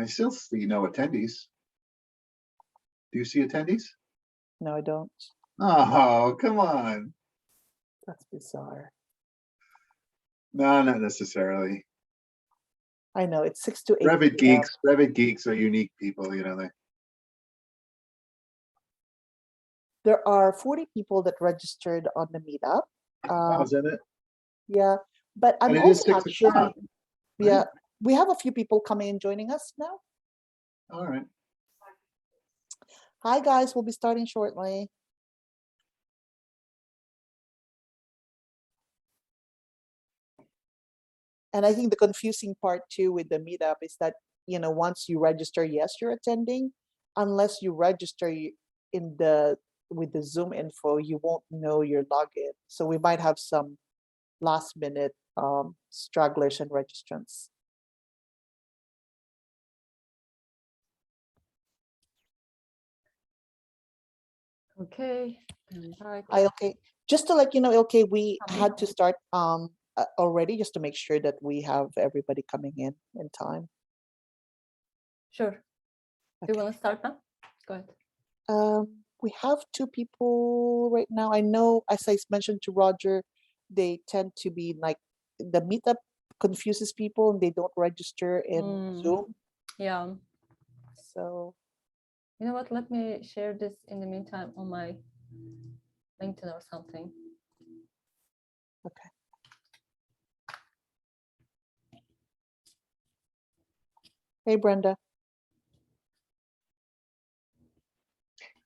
I still see no attendees. Do you see attendees? No, I don't. Oh, come on. That's bizarre. No, not necessarily. I know it's 6 to 8. Revit geeks. Revit geeks are unique people, you know. There are 40 people that registered on the meetup. How's it? Yeah, but I'm And it is also 6 not sure. o'clock. Yeah, we have a few people coming and joining us now. All right. Hi guys, we'll be starting shortly. And I think the confusing part too with the meetup is that, you know, once you register, yes, you're attending. Unless you register in with the Zoom info, you won't know your login. So we might have some last minute stragglers and registrants. Okay. Okay. Just to let you know, okay, we had to start already just to make sure that we have everybody coming in time. Sure. Okay. Do you want to start now? Go ahead. We have 2 people right now. I know, as I mentioned to Roger, they tend to be like, the meetup confuses people and they don't register in Zoom. Yeah. So, you know what? Let me share this in the meantime on my LinkedIn or something. okay. Hey, Brenda.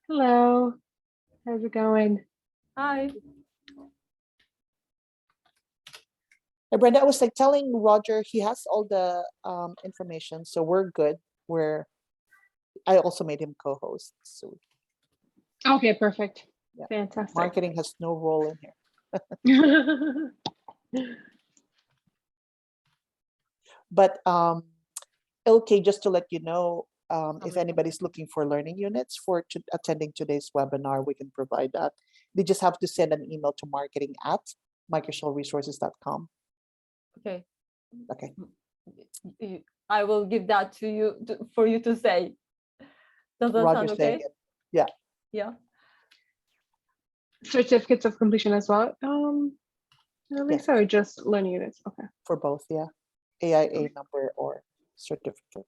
Hello, how's it going? Hi. Hey, Brenda, I was like telling Roger he has all the information, so we're good. I also made him co-host. So Okay, perfect. yeah. Fantastic. Marketing has no role in here. But okay, just to let you know, if anybody's looking for learning units for attending today's webinar, we can provide that. They just have to send an email to marketing@microsolresources.com. Okay. Okay. I will give that to you for you to say. Does that Roger sound okay? it. Yeah. Yeah. Certificates of completion as well. Yes. So just learning units. Okay. For both, yeah. AIA number or certificate.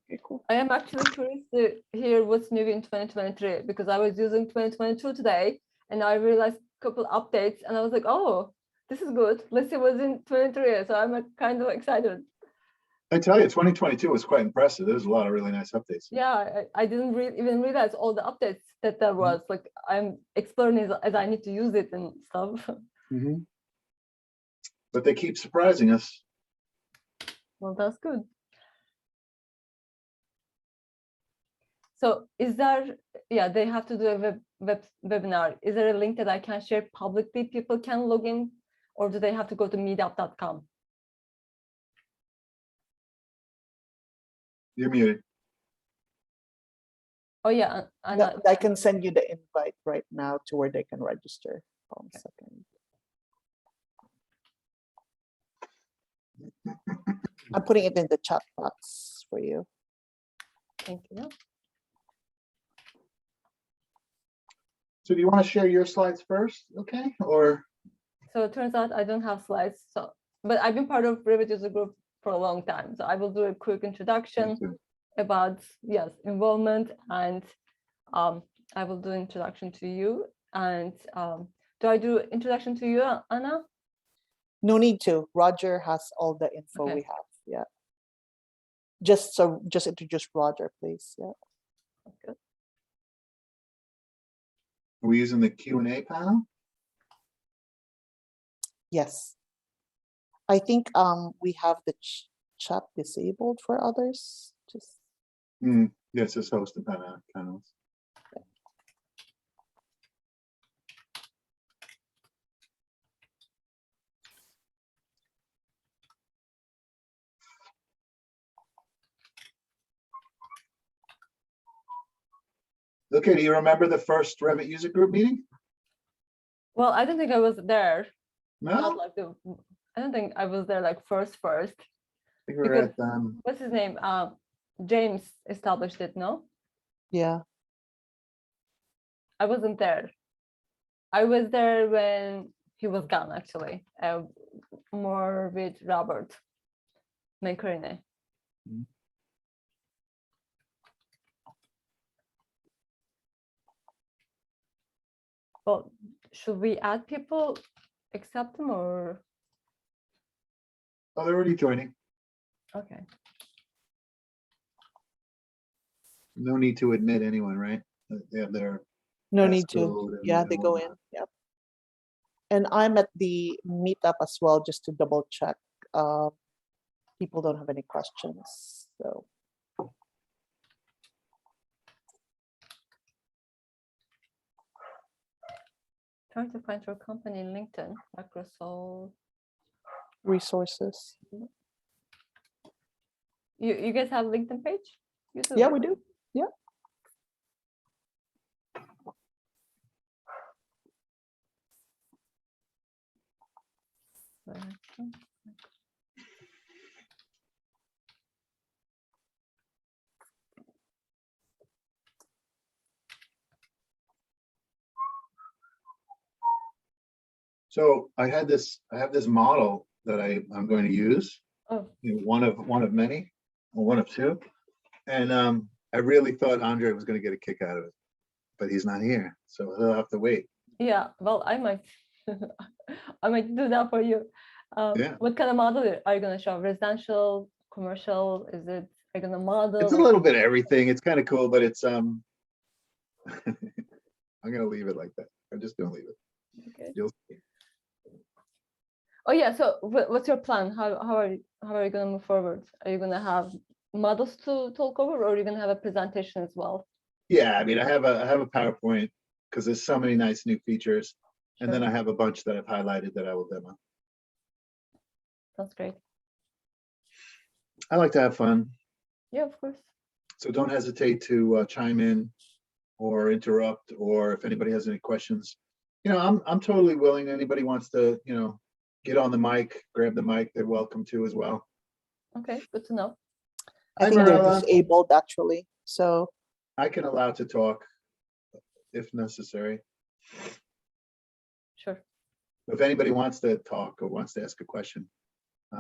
Okay, cool. I am actually curious to hear what's new in 2023 because I was using 2022 today and I realized a couple updates and I was like, oh, this is good. Let's see what's in 23. So I'm kind of excited. I tell you, 2022 was quite impressive. There's a lot of really nice updates. Yeah, I didn't even realize all the updates that there was. Like I'm exploring as I need to use it and stuff. But they keep surprising us. Well, that's good. So is there, yeah, they have to do a webinar. Is there a link that I can share publicly? People can log in, or do they have to go to meetup.com? You're muted. Oh yeah, No, I can send you the invite right now to where they can register. Hold on a second. I'm putting it in the chat box for you. Thank you. So do you want to share your slides first? Okay. Or So it turns out I don't have slides. So, but I've been part of Revit user group for a long time. So I will do a quick introduction about, yes, involvement, and I will do introduction to you. And do I do introduction to you, Anna? No need to. Roger has all the info we have. Yeah. Just introduce Roger, please. Yeah. Okay. are we using the Q&A panel? Yes. I think we have the chat disabled for others. Just Yes, it's hosted panels. Okay, do you remember the first Revit user group meeting? Well, I don't think I was there. No? Not like I don't think I was there like first. think we're Because- at, What's his name? James established it, no? Yeah. I wasn't there. I was there when he was gone, actually. More with Robert McCurney. Mhm. Well, should we add people, accept them, or oh, they're already joining. okay? No need to admit anyone, right? They have their No need to. passcode and- Yeah, and they go in. whatnot. Yep. And I'm at the meetup as well, just to double check. People don't have any questions, so. Trying to find your company in LinkedIn, Microsol. Resources. You guys have LinkedIn page? You do, Yeah, right? we do. Yeah. So I have this model that I'm going to use, Oh, one of many, or one of two. And I really thought Andre was going to get a kick out of it, but he's not here, so he'll have to wait. yeah. Well, I might, I might do that for you. Yeah. What kind of model are you gonna show? Residential, commercial? Is it? Are you gonna model? It's a little bit of everything. It's kind of cool, but it's I'm gonna leave it like that. I'm just gonna leave it. Okay. You'll see. Oh yeah. So what's your plan? How are you gonna move forward? Are you gonna have models to talk over, or are you gonna have a presentation as well? Yeah, I mean, I have a PowerPoint because there's so many nice new features, and then Sure. I have a bunch that I've highlighted that I will demo. Sounds great. I like to have fun, Yeah, of course. so don't hesitate to chime in or interrupt, or if anybody has any questions. I'm totally willing. Anybody wants to, get on the mic, grab the mic, they're welcome to as well. Okay, good to know. I Hi, think they're Marilla. disabled actually, so. I can allow to talk if necessary. Sure. If anybody wants to talk or wants to ask a question,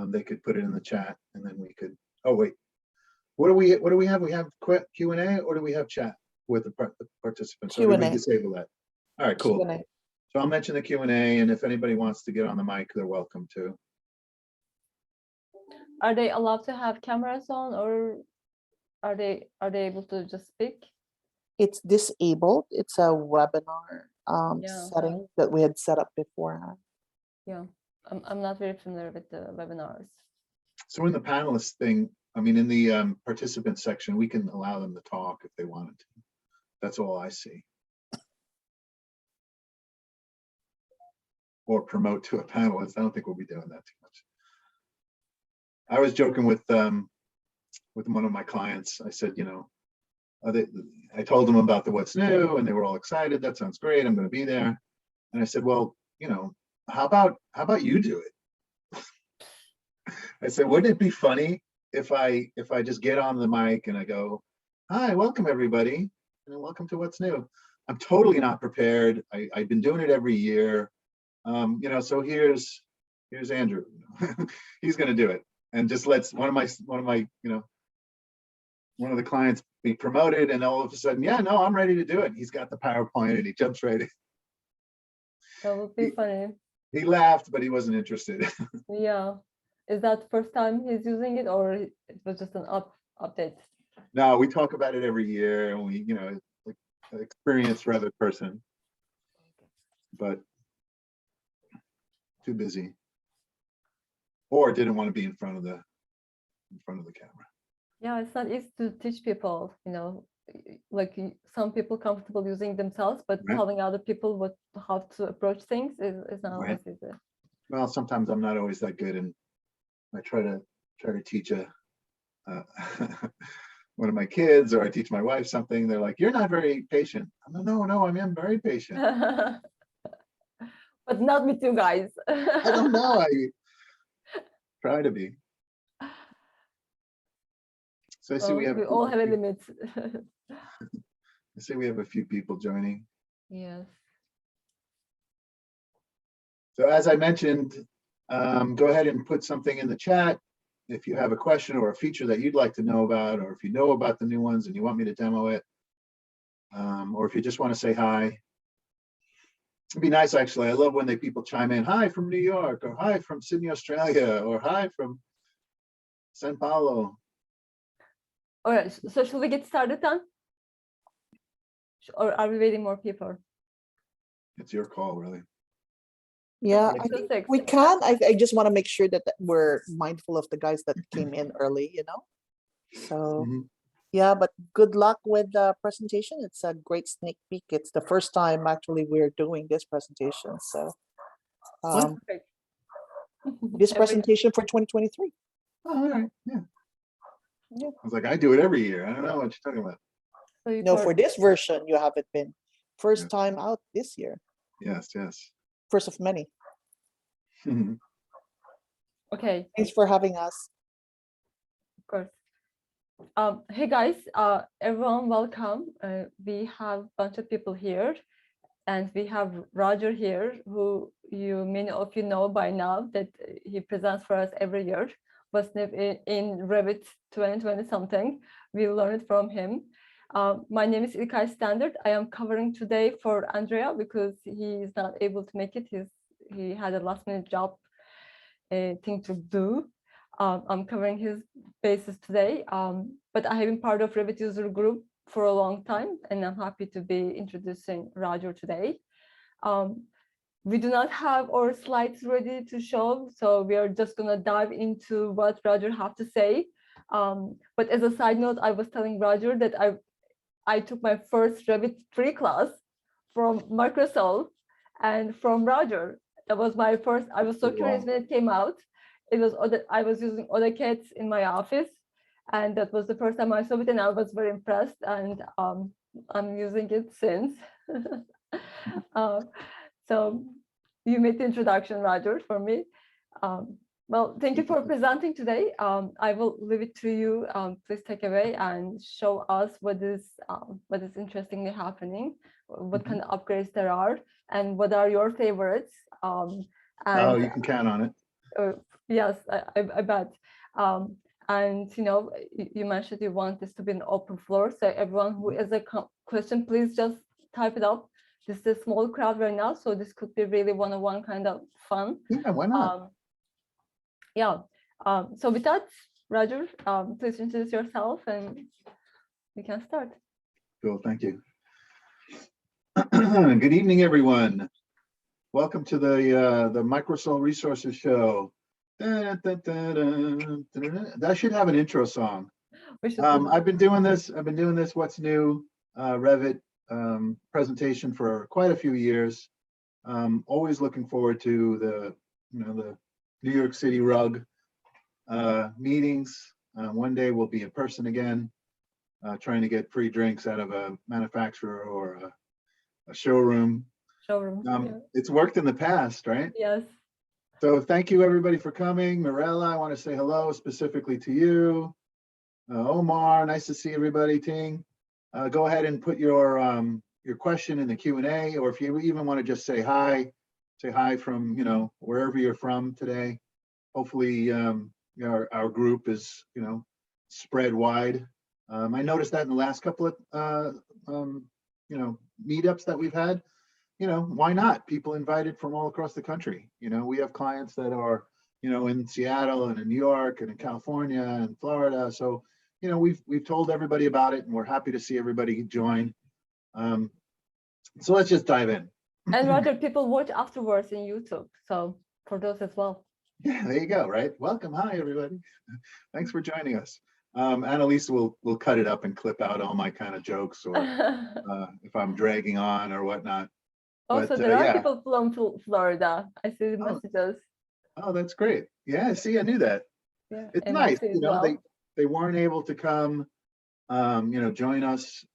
they could put it in the chat, and then we could. Oh wait, what do we have? We have Q&A, or do we have chat with the participants? Or do we Q&A. disable that? All right, cool. Q&A. So I'll mention the Q&A, and if anybody wants to get on the mic, they're welcome to. Are they allowed to have cameras on, or are they able to just speak? It's disabled. It's a webinar Yeah. setting that we had set up beforehand. Yeah, I'm not very familiar with the webinars. So in the panelist thing, I mean, in the participant section, we can allow them to talk if they wanted to. That's all I see. Or promote to a panelist. I don't think we'll be doing that too much. I was joking with one of my clients. I said, I told them about the what's new, and they were all excited. That sounds great. I'm going to be there. And I said, well, how about you do it? I said, wouldn't it be funny if I just get on the mic and I go, hi, welcome everybody, and welcome to what's new. I'm totally not prepared. I've been doing it every year. So here's Andrew. He's going to do it, and just lets one of the clients be promoted, and all of a sudden, yeah, no, I'm ready to do it. He's got the PowerPoint and he jumps right in. That would be funny. He laughed, but he wasn't interested. Yeah. Is that first time he's using it, or it was just an update? No, we talk about it every year, and we, like an experienced Revit person, but too busy, or didn't want to be in front of the camera. Yeah, it's not easy to teach people, like some people comfortable using themselves, but Right. telling other people how to approach things is not always easy. Well, sometimes I'm not always that good, and I try to teach one of my kids, or I teach my wife something. They're like, "You're not very patient." I'm like, no, I am very patient. But not with you guys. I don't know. I try to be. So I see we have. We all have a limit. I see we have a few people joining. Yes. So as I mentioned, go ahead and put something in the chat if you have a question or a feature that you'd like to know about, or if you know about the new ones and you want me to demo it, or if you just want to say hi. It'd be nice, actually. I love when people chime in, hi from New York, or hi from Sydney, Australia, or hi from Sao Paulo. All right, so should we get started then? Or are we waiting more people? It's your call, really. Yeah, Like I the think six. we can. I just want to make sure that we're mindful of the guys that came in early, you know? So, Mhm. yeah, but good luck with the presentation. It's a great sneak peek. It's the first time actually we're doing this presentation. So, Perfect. this Every- presentation for 2023. Oh, all right. Yeah. Yeah. I was like, I do it every year. I don't know what you're talking about. so you No, for- for this version, you haven't been. First Yeah. time out this year. Yes, yes. First of many. Mhm. Okay, Thanks for having us. of course. Hey guys, everyone, welcome. We have a bunch of people here, and we have Roger here, who many of you know by now that he presents for us every year. What's new in Revit 2020 something. We learn it from him. My name is İlkay Standard. I am covering today for Andrea because he is not able to make it. He had a last minute job thing to do. I'm covering his bases today, but I have been part of Revit user group for a long time, and I'm happy to be introducing Roger today. We do not have our slides ready to show, so we are just gonna dive into what Roger have to say. But as a side note, I was telling Roger that I took my first Revit 3 class from Microsol and from Roger. That was my first. I was so Oh, curious wow. when it came out. It was I was using AutoCAD in my office, and that was the first time I saw it, and I was very impressed. And I'm using it since. So you made the introduction, Roger, for me. Well, thank you for presenting today. I will leave it to you. Please take away and show us what is interestingly happening, what kind of upgrades there are, and what are your favorites. Oh, And you can count on it. yes, I bet. And you mentioned you want this to be an open floor, so everyone who has a question, please just type it up. This is a small crowd right now, so this could be really one-on-one kind of fun. Yeah, why not? Yeah. So with that, Roger, please introduce yourself and we can start. Cool, thank you. Good evening, everyone. Welcome to the Microsol Resources Show. That should have an intro song. We should I've been doing this. What's new Revit presentation for quite a few years. Always looking forward to the New York City rug meetings. One day we'll be in person again, trying to get free drinks out of a manufacturer or a showroom. showroom. It's worked in the past, right? Yes. So thank you everybody for coming. Mirella, I want to say hello specifically to you. Omar, nice to see everybody. Ting, go ahead and put your question in the Q&A, or if you even want to just say hi from wherever you're from today. Hopefully our group is spread wide. I noticed that in the last couple of meetups that we've had. Why not? People invited from all across the country. We have clients that are in Seattle and in New York and in California and Florida. So we've told everybody about it, and we're happy to see everybody join. So let's just dive in. And Roger, people watch afterwards in YouTube, so for those as well. Yeah, there you go. Right. Welcome. Hi, everybody. Thanks for joining us. Annalise will cut it up and clip out all my kind of jokes, or if I'm dragging on or whatnot. Also, there are people from Florida. I see the messages. Oh, that's great. Yeah, see, I knew that. Yeah, it's and nice. well. They weren't able to come, join us,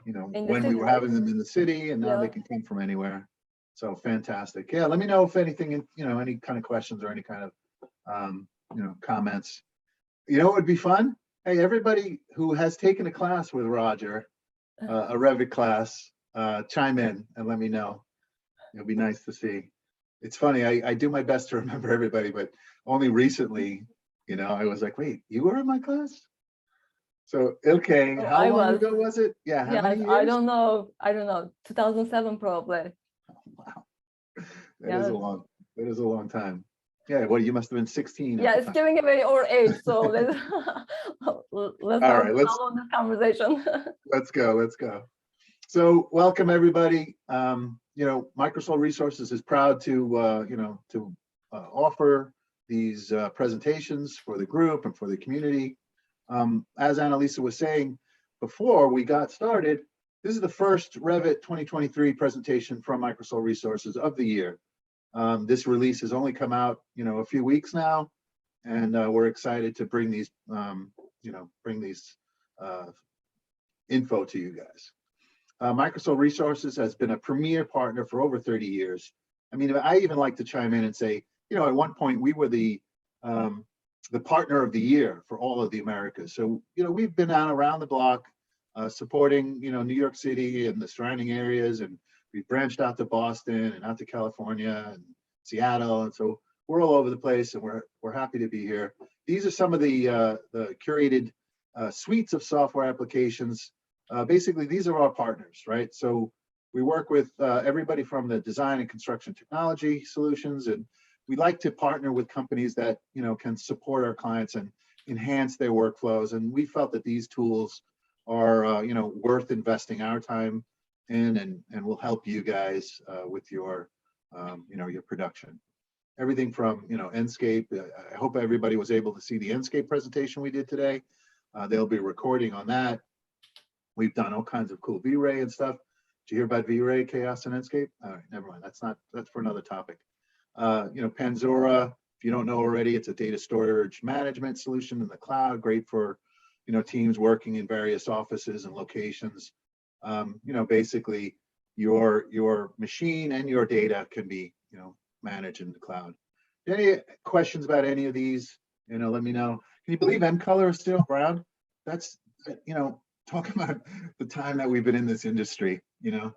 when we were having them in the city, and now they can come from anywhere. So fantastic. Yeah, let me know if anything, any kind of questions or any kind of, comments. You know what would be fun? Hey, everybody who has taken a class with Roger, a Revit class, chime in and let me know. It'll be nice to see. It's funny, I do my best to remember everybody, but only recently, you know, I was like, wait, you were in my class? So, okay, Oh, how I long was. ago was it? Yeah, how Yes, many years? I don't know. 2007 probably. Wow, that is a long time. Yeah, well, you must have been 16. at Yeah, the it's time. giving away our age. So let's let's All not right, let's follow this conversation. let's go. So welcome everybody. You know, Microsol Resources is proud to offer these presentations for the group and for the community. As Annalisa was saying before we got started, this is the first Revit 2023 presentation from Microsol Resources of the year. This release has only come out, you know, a few weeks now, and we're excited to bring these, info to you guys. Microsol Resources has been a premier partner for over 30 years. I mean, I even like to chime in and say, you know, at one point we were the partner of the year for all of the Americas. So, you know, we've been out around the block supporting, you know, New York City and the surrounding areas, and we've branched out to Boston and out to California and Seattle. And so we're all over the place, and we're happy to be here. These are some of the curated suites of software applications. Basically, these are our partners, right? So we work with everybody from the design and construction technology solutions, and we like to partner with companies that, you know, can support our clients and enhance their workflows. And we felt that these tools are, you know, worth investing our time in, and will help you guys with your, you know, your production. Everything from, you know, Enscape. I hope everybody was able to see the Enscape presentation we did today. They'll be recording on that. We've done all kinds of cool V-Ray and stuff. Did you hear about V-Ray, Chaos, and Enscape? All right, never mind. That's for another topic. You know, Panzora, if you don't know already, it's a data storage management solution in the cloud, great for, you know, teams working in various offices and locations. You know, basically your machine and your data can be, you know, managed in the cloud. Any questions about any of these? You know, let me know. Can you believe M-Color is still around? That's, you know, talk about the time that we've been in this industry. You know,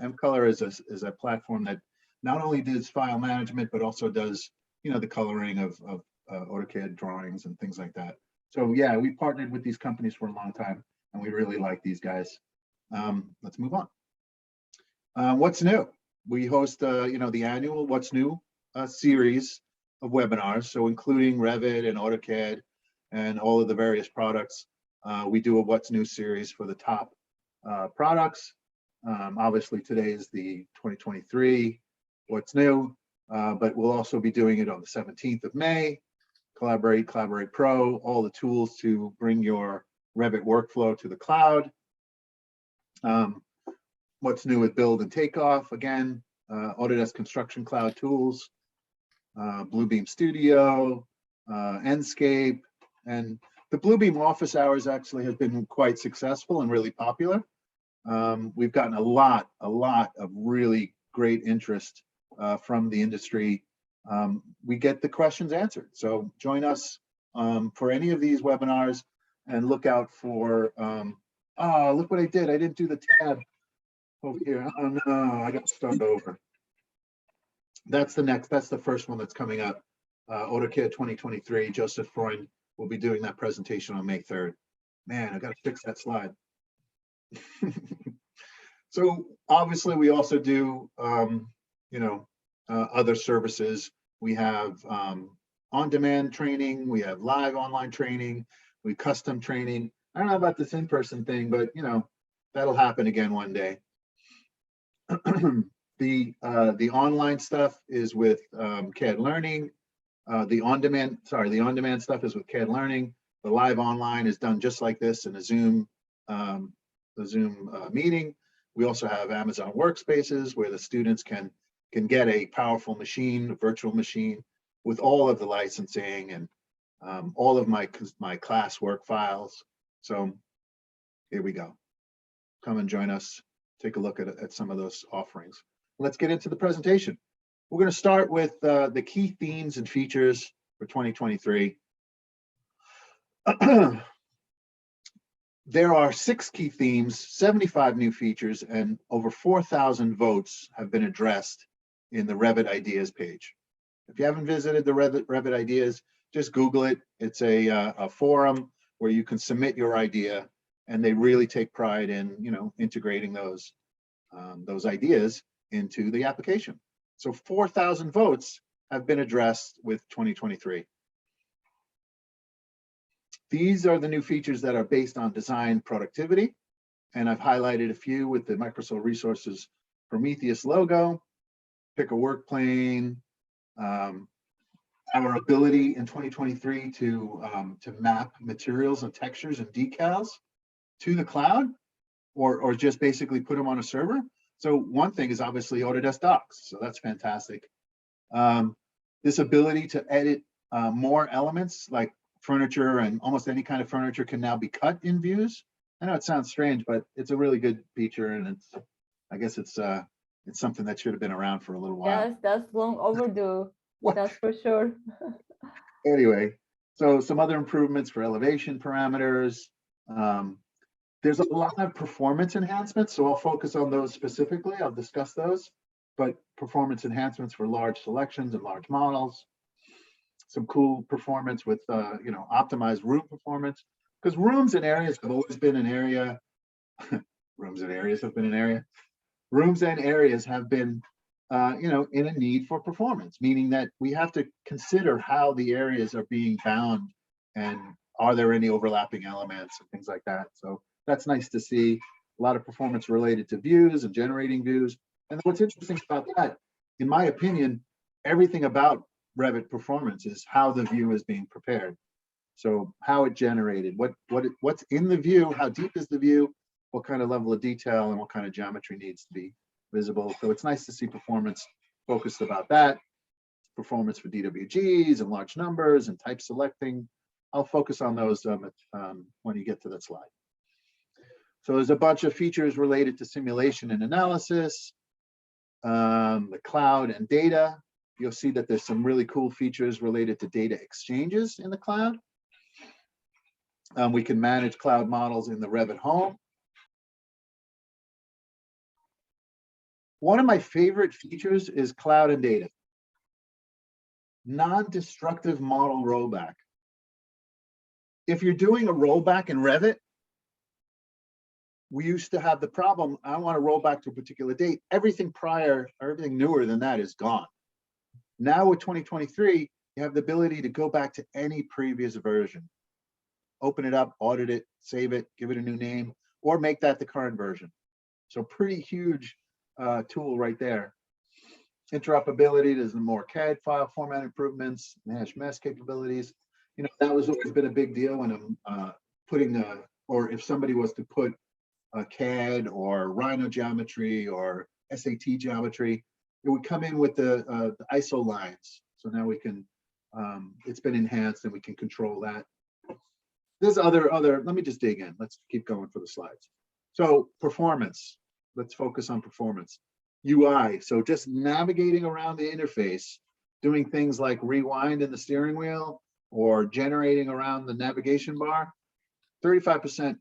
M-Color is a platform that not only does file management, but also does, you know, the coloring of AutoCAD drawings and things like that. So yeah, we partnered with these companies for a long time, and we really like these guys. Let's move on. What's new? We host, you know, the annual What's New series of webinars. So including Revit and AutoCAD and all of the various products. We do a What's New series for the top products. Obviously today is the 2023 What's New, but we'll also be doing it on the 17th of May. Collaborate Pro, all the tools to bring your Revit workflow to the cloud. What's new with Build and Takeoff, again, Autodesk Construction Cloud tools, Bluebeam Studio, Enscape, and the Bluebeam office hours actually have been quite successful and really popular. We've gotten a lot of really great interest from the industry. We get the questions answered. So join us for any of these webinars, and look out for, oh, look what I did. I didn't do the tab over here. Oh no, I got to start over. That's the first one that's coming up. AutoCAD 2023, Joseph Freund will be doing that presentation on May 3rd. Man, I got to fix that slide. So obviously we also do, you know, other services. We have on-demand training, we have live online training, we custom training. I don't know about this in-person thing, but you know, that'll happen again one day. The online stuff is with CAD Learning. The on-demand stuff is with CAD Learning. The live online is done just like this in a Zoom meeting. We also have Amazon Workspaces where the students can get a powerful machine, a virtual machine, with all of the licensing and all of my classwork files. So here we go. Come and join us. Take a look at some of those offerings. Let's get into the presentation. We're going to start with the key themes and features for 2023. There are 6 key themes, 75 new features, and over 4,000 votes have been addressed in the Revit Ideas page. If you haven't visited the Revit Ideas, just Google it. It's a forum where you can submit your idea, and they really take pride in, you know, integrating those ideas into the application. So 4,000 votes have been addressed with 2023. These are the new features that are based on design productivity, and I've highlighted a few with the Microsol Resources Prometheus logo. Pick a work plane, our ability in 2023 to map materials and textures and decals to the cloud, or just basically put them on a server. So one thing is obviously Autodesk Docs, so that's fantastic. This ability to edit more elements like furniture, and almost any kind of furniture can now be cut in views. I know it sounds strange, but it's a really good feature, and I guess it's something that should have been around for a little while. Yes, that's long overdue. What? That's for sure. Anyway, so some other improvements for elevation parameters. There's a lot of performance enhancements, so I'll focus on those specifically. I'll discuss those, but performance enhancements for large selections and large models. Some cool performance with, you know, optimized room performance, because rooms and areas have always been an area. Rooms and areas have been an area. Rooms and areas have been, you know, in a need for performance, meaning that we have to consider how the areas are being bound and are there any overlapping elements and things like that. So that's nice to see. A lot of performance related to views and generating views. And what's interesting about that, in my opinion, everything about Revit performance is how the view is being prepared. So how it generated, what's in the view, how deep is the view, what kind of level of detail and what kind of geometry needs to be visible. So it's nice to see performance focused about that. Performance for DWGs and large numbers and type selecting. I'll focus on those when you get to that slide. So there's a bunch of features related to simulation and analysis, the cloud and data. You'll see that there's some really cool features related to data exchanges in the cloud. We can manage cloud models in the Revit home. One of my favorite features is cloud and data. Non-destructive model rollback. If you're doing a rollback in Revit, we used to have the problem, I want to roll back to a particular date. Everything prior or everything newer than that is gone. Now with 2023, you have the ability to go back to any previous version. Open it up, audit it, save it, give it a new name, or make that the current version. So pretty huge tool right there. Interoperability, there's more CAD file format improvements, managed mesh capabilities. You know, that was always been a big deal when I'm putting, or if somebody was to put a CAD or Rhino geometry or SAT geometry, it would come in with the ISO lines. So now we can, it's been enhanced and we can control that. There's other, let me just dig in. Let's keep going for the slides. So performance, let's focus on performance. UI, so just navigating around the interface, doing things like rewind in the steering wheel or generating around the navigation bar, 35%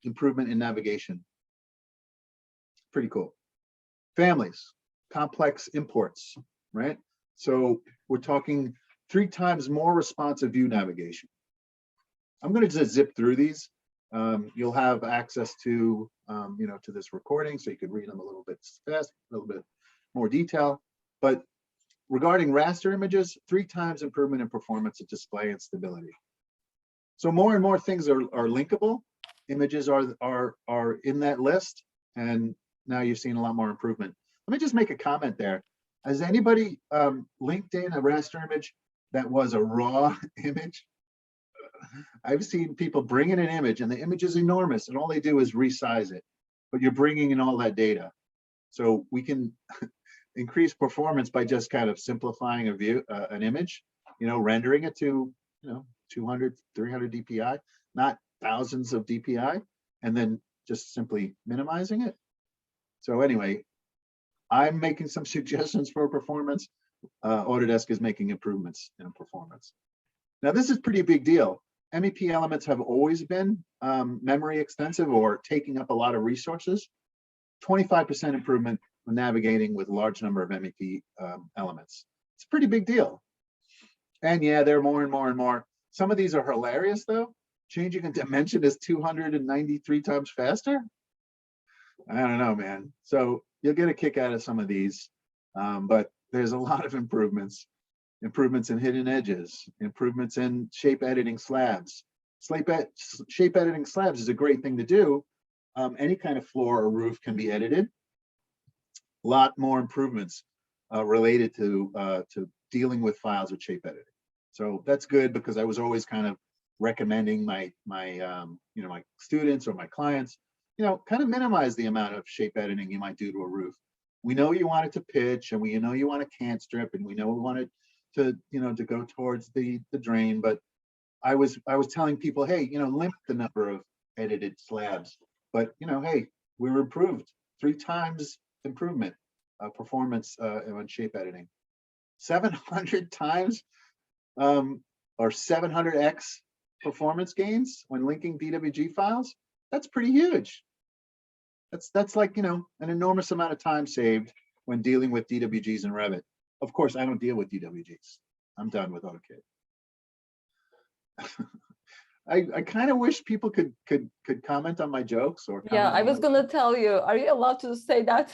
improvement in navigation. Pretty cool. Families, complex imports, right? So we're talking 3 times more responsive view navigation. I'm going to just zip through these. You'll have access to, you know, to this recording, so you could read them a little bit fast, a little bit more detail. But regarding raster images, 3 times improvement in performance of display and stability. So more and more things are linkable. Images are in that list, and now you've seen a lot more improvement. Let me just make a comment there. Has anybody linked in a raster image that was a raw image? I've seen people bring in an image and the image is enormous and all they do is resize it, but you're bringing in all that data. So we can increase performance by just kind of simplifying a view, an image, you know, rendering it to, you know, 200, 300 DPI, not thousands of DPI, and then just simply minimizing it. So anyway, I'm making some suggestions for performance. Autodesk is making improvements in performance. Now this is pretty big deal. MEP elements have always been memory extensive or taking up a lot of resources. 25% improvement when navigating with a large number of MEP elements. It's a pretty big deal. And yeah, there are more and more and more. Some of these are hilarious though. Changing a dimension is 293 times faster. I don't know, man. So you'll get a kick out of some of these, but there's a lot of improvements. Improvements in hidden edges, improvements in shape editing slabs. Shape editing slabs is a great thing to do. Any kind of floor or roof can be edited. A lot more improvements related to dealing with files with shape editing. So that's good because I was always kind of recommending my students or my clients, kind of minimize the amount of shape editing you might do to a roof. We know you want it to pitch, and we know you want a cant strip, and we know we want it to go towards the drain. But I was telling people, hey, limit the number of edited slabs. But hey, we were improved 3 times improvement performance on shape editing. 700 times or 700x performance gains when linking DWG files. That's pretty huge. That's like an enormous amount of time saved when dealing with DWGs in Revit. Of course, I don't deal with DWGs. I'm done with AutoCAD. I kind of wish people could comment on my jokes or Yeah, I was gonna tell you, are you allowed to say that?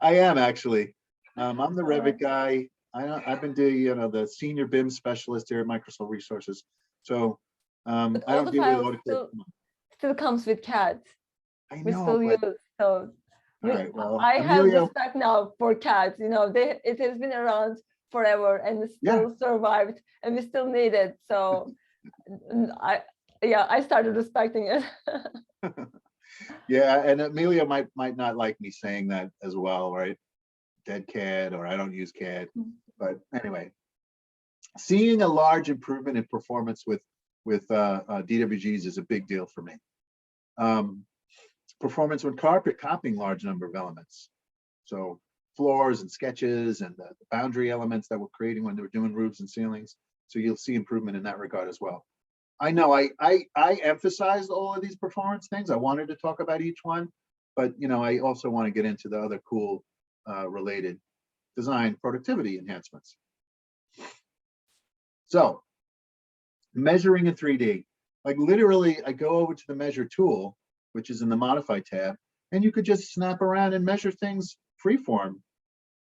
I am actually. I'm the Revit guy. I've been doing the senior BIM specialist here at Microsol Resources. So I But all don't the deal with files AutoCAD. still comes with CAD. I We know, still use, but so all right, well, I have Emilio, respect now for CAD. It has been around forever and it still survived, and we still need it. So I started respecting it. yeah, and Emilio might not like me saying that as well, right? Dead CAD, or I don't use CAD. But anyway, seeing a large improvement in performance with DWGs is a big deal for me. Performance when copying large number of elements. So floors and sketches and the boundary elements that we're creating when we're doing roofs and ceilings. So you'll see improvement in that regard as well. I know I emphasized all of these performance things. I wanted to talk about each one, but I also want to get into the other cool related design productivity enhancements. So measuring in 3D, like literally I go over to the measure tool, which is in the modify tab, and you could just snap around and measure things freeform.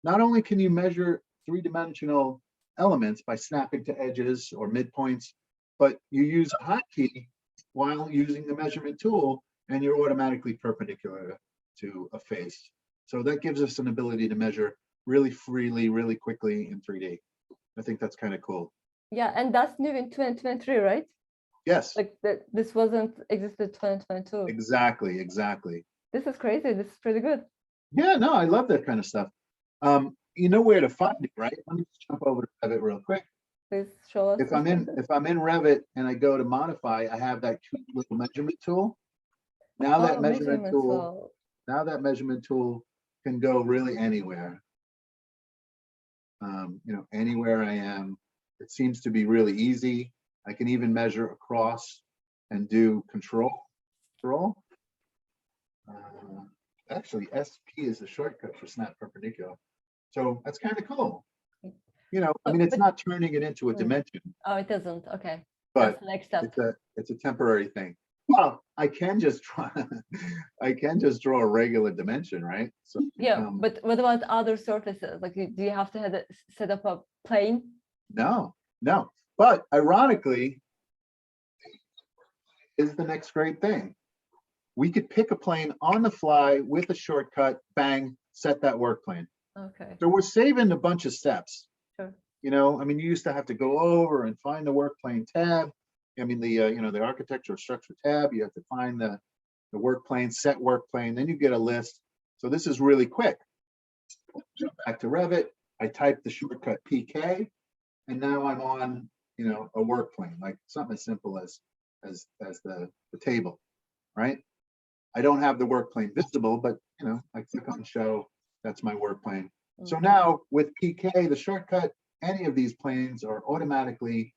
Not only can you measure 3-dimensional elements by snapping to edges or midpoints, but you use a hotkey while using the measurement tool, and you're automatically perpendicular to a face. So that gives us an ability to measure really freely, really quickly in 3D. I think that's kind of cool. Yeah, and that's new in 2023, right? Yes. Like this wasn't existed 2022. Exactly. This is crazy. This is pretty good. Yeah, no, I love that kind of stuff. You know where to find it, right? Let me just jump over to Revit real quick. Please show us. If I'm in Revit and I go to modify, I have that cute little measurement tool. Now that measurement tool, can go really anywhere. Anywhere I am. It seems to be really easy. I can even measure across and do control. Actually, SP is the shortcut for snap perpendicular. So that's kind of cool. I mean, it's not turning it into a dimension. Oh, it doesn't. Okay. But that's the next step. It's a temporary thing. Well, I can just draw a regular dimension, right? So yeah, but what about other surfaces? Like, do you have to set up a plane? No. But ironically, is the next great thing. We could pick a plane on the fly with a shortcut, bang, set that work plane. Okay. So we're saving a bunch of steps. Sure. I mean, you used to have to go over and find the work plane tab. I mean, the architecture or structure tab, you have to find the work plane, set work plane, then you get a list. So this is really quick. Jump back to Revit. I type the shortcut PK, and now I'm on, a work plane, like something as simple as the table, right? I don't have the work plane visible, but I click on show, that's my work plane. So now with PK, the shortcut, any of these planes are automatically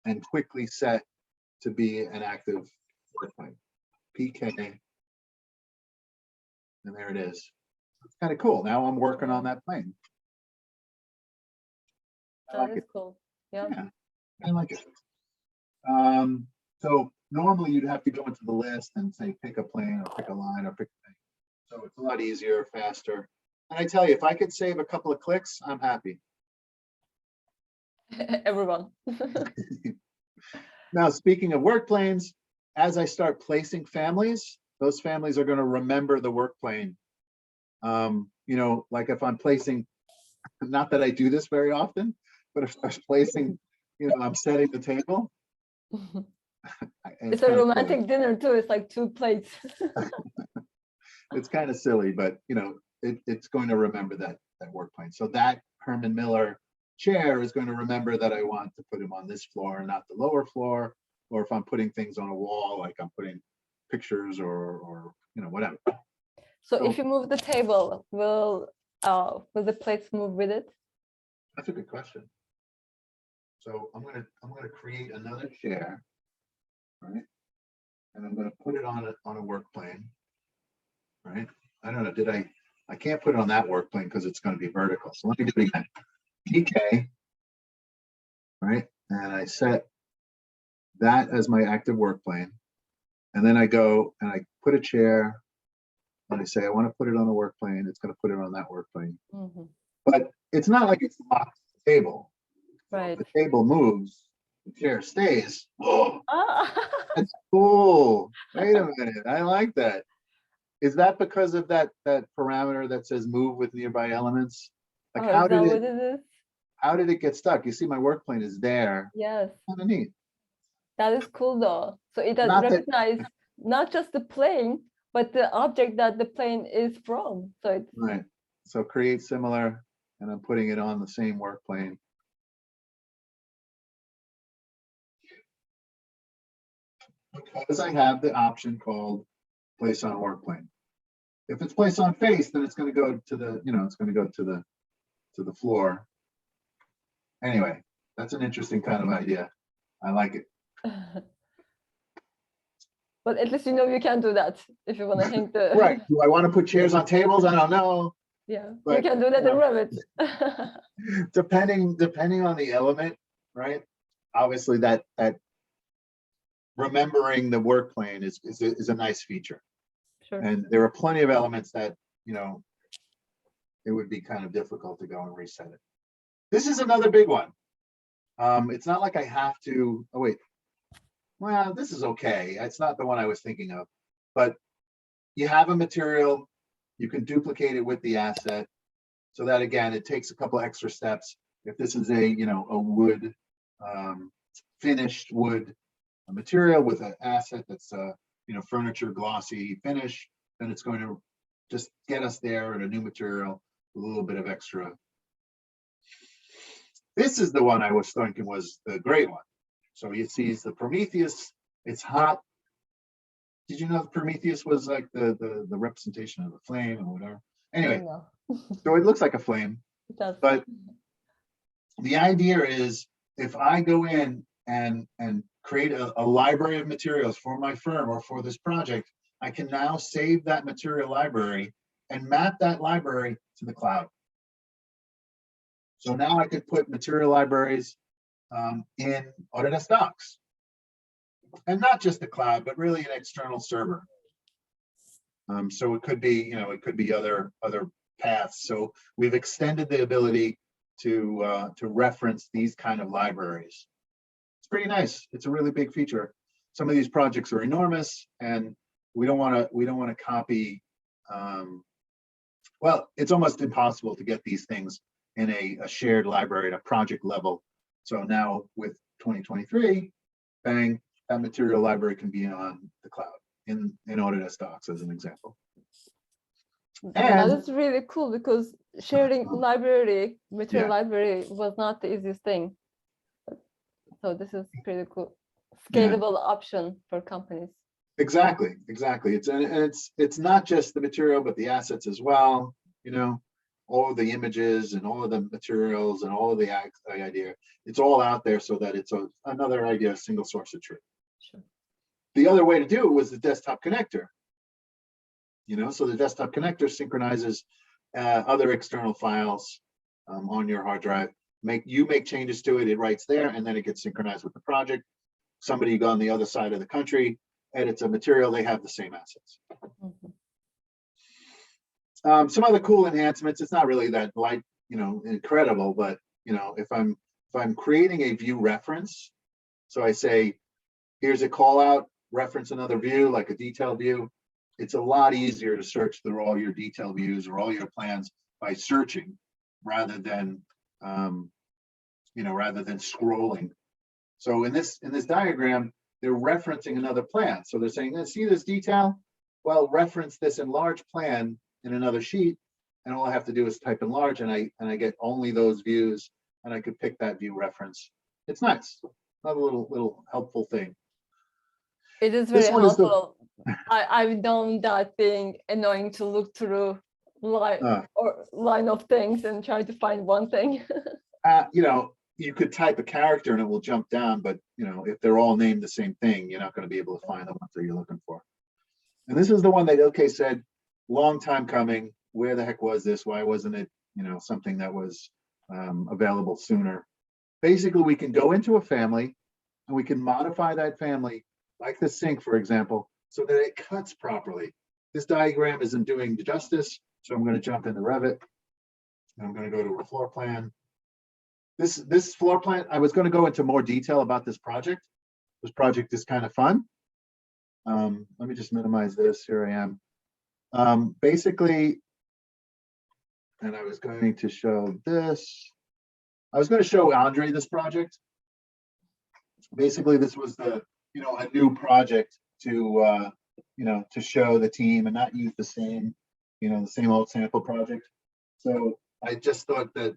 and quickly set to be an active work plane. PK. And there it is. It's kind of cool. Now I'm working on that plane. I That like is it. cool. Yeah. Yeah, I like it. So normally you'd have to go into the list and say, pick a plane or pick a line or pick a thing. So it's a lot easier, faster. And I tell you, if I could save a couple of clicks, I'm happy. Everyone. Now, speaking of work planes, as I start placing families, those families are going to remember the work plane. You know, like if I'm placing, not that I do this very often, but if I was placing, you know, I'm setting the table. It's a romantic dinner too. It's like 2 plates. It's kind of silly, but you know, it's going to remember that work plane. So that Herman Miller chair is going to remember that I want to put him on this floor and not the lower floor. Or if I'm putting things on a wall, like I'm putting pictures or you know, whatever. So if you move the table, will the plates move with it? That's a good question. So I'm gonna create another chair, right? And I'm gonna put it on a work plane, right? I don't know, I can't put it on that work plane because it's going to be vertical. So let me do it again. PK, right? And I set that as my active work plane. And then I go and I put a chair and I say, I want to put it on a work plane. It's going to put it on that work plane. Mm-hmm. But it's not like it's locked to the table. Right. The table moves, the chair stays. Oh, Ah. that's cool. Wait a minute. I like that. Is that because of that parameter that says move with nearby elements? Like Oh, is that what it is? how did it get stuck? You see my work plane is there. Yes. Kind of neat. That is cool though. So it does Not that- recognize not just the plane, but the object that the plane is from. So it's Right. So create similar, and I'm putting it on the same work plane. Because I have the option called place on work plane. If it's place on face, then it's going to go to the, you know, it's going to go to the floor. Anyway, that's an interesting kind of idea. I like it. but at least you know you can do that if you want to hang the Right. Do I want to put chairs on tables? I don't know. Yeah, you But, can do that in Revit. Depending on the element, right? Obviously that remembering the work plane is a nice feature. Sure. And there are plenty of elements that, you know, it would be kind of difficult to go and reset it. This is another big one. It's not like I have to, oh wait, well, this is okay. It's not the one I was thinking of, but you have a material, you can duplicate it with the asset. So that again, it takes a couple extra steps. If this is a, you know, a wood, finished wood material with an asset that's you know, furniture glossy finish, then it's going to just get us there at a new material, a little bit of extra. This is the one I was thinking was the great one. So you see the Prometheus, it's hot. Did you know the Prometheus was like the representation of the flame or whatever? Anyway, so it looks like a flame, It does. but the idea is if I go in and create a library of materials for my firm or for this project, I can now save that material library and map that library to the cloud. So now I could put material libraries in Autodesk Docs. And not just the cloud, but really an external server. So it could be, you know, it could be other paths. So we've extended the ability to reference these kind of libraries. It's pretty nice. It's a really big feature. Some of these projects are enormous, and we don't want to copy. Well, it's almost impossible to get these things in a shared library at a project level. So now with 2023, bang, that material library can be on the cloud in Autodesk Docs as an example. That And is really cool because sharing material library was not the easiest thing. So this is pretty cool. Scalable option for companies. exactly. It's not just the material, but the assets as well. You know, all of the images and all of the materials and all of the idea. It's all out there so that it's another idea, single source of truth. Sure. The other way to do it was the desktop connector. So the desktop connector synchronizes other external files on your hard drive. You make changes to it, it writes there, and then it gets synchronized with the project. Somebody on the other side of the country edits a material, they have the same assets. Mhm. Some other cool enhancements. It's not really that incredible, but if I'm creating a view reference, so I say, here's a call out, reference another view, like a detail view. It's a lot easier to search through all your detail views or all your plans by searching rather than scrolling. So in this diagram, they're referencing another plan. So they're saying, see this detail? Well, reference this enlarged plan in another sheet, and all I have to do is type enlarge, and I get only those views, and I could pick that view reference. It's nice. Another little helpful thing. It is very This one is the- helpful. I've known that being annoying to look through line of things and try to find one thing. You could type a character and it will jump down, but if they're all named the same thing, you're not going to be able to find the ones that you're looking for. And this is the one that OK said, long time coming. Where the heck was this? Why wasn't it, something that was available sooner? Basically, we can go into a family and we can modify that family, like the sink, for example, so that it cuts properly. This diagram isn't doing justice, so I'm going to jump into Revit. And I'm going to go to a floor plan. This floor plan, I was going to go into more detail about this project. This project is kind of fun. Let me just minimize this. Here I am. Basically, and I was going to show this. I was going to show Andre this project. Basically, this was a new project to show the team and not use the same old sample project. So I just thought that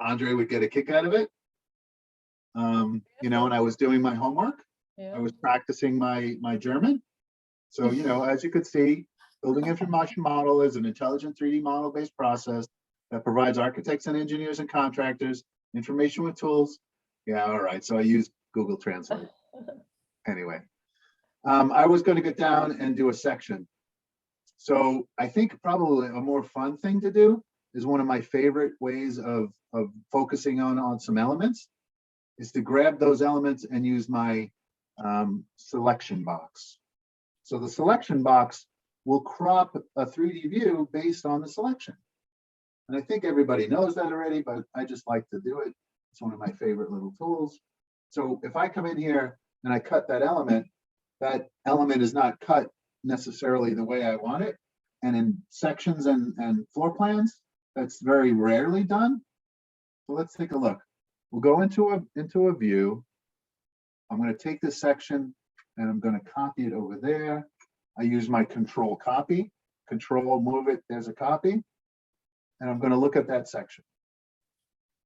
Andre would get a kick out of it. And I was doing my homework. Yeah. I was practicing my German. So, as you could see, building information model is an intelligent 3D model-based process that provides architects and engineers and contractors information with tools. Yeah, all right. So I used Google Translate. Anyway, I was going to get down and do a section. So I think probably a more fun thing to do is one of my favorite ways of focusing on some elements is to grab those elements and use my selection box. So the selection box will crop a 3D view based on the selection. And I think everybody knows that already, but I just like to do it. It's one of my favorite little tools. So if I come in here and I cut that element is not cut necessarily the way I want it. And in sections and floor plans, that's very rarely done. So let's take a look. We'll go into a view. I'm going to take this section and I'm going to copy it over there. I use my control copy, control move it, there's a copy. And I'm going to look at that section.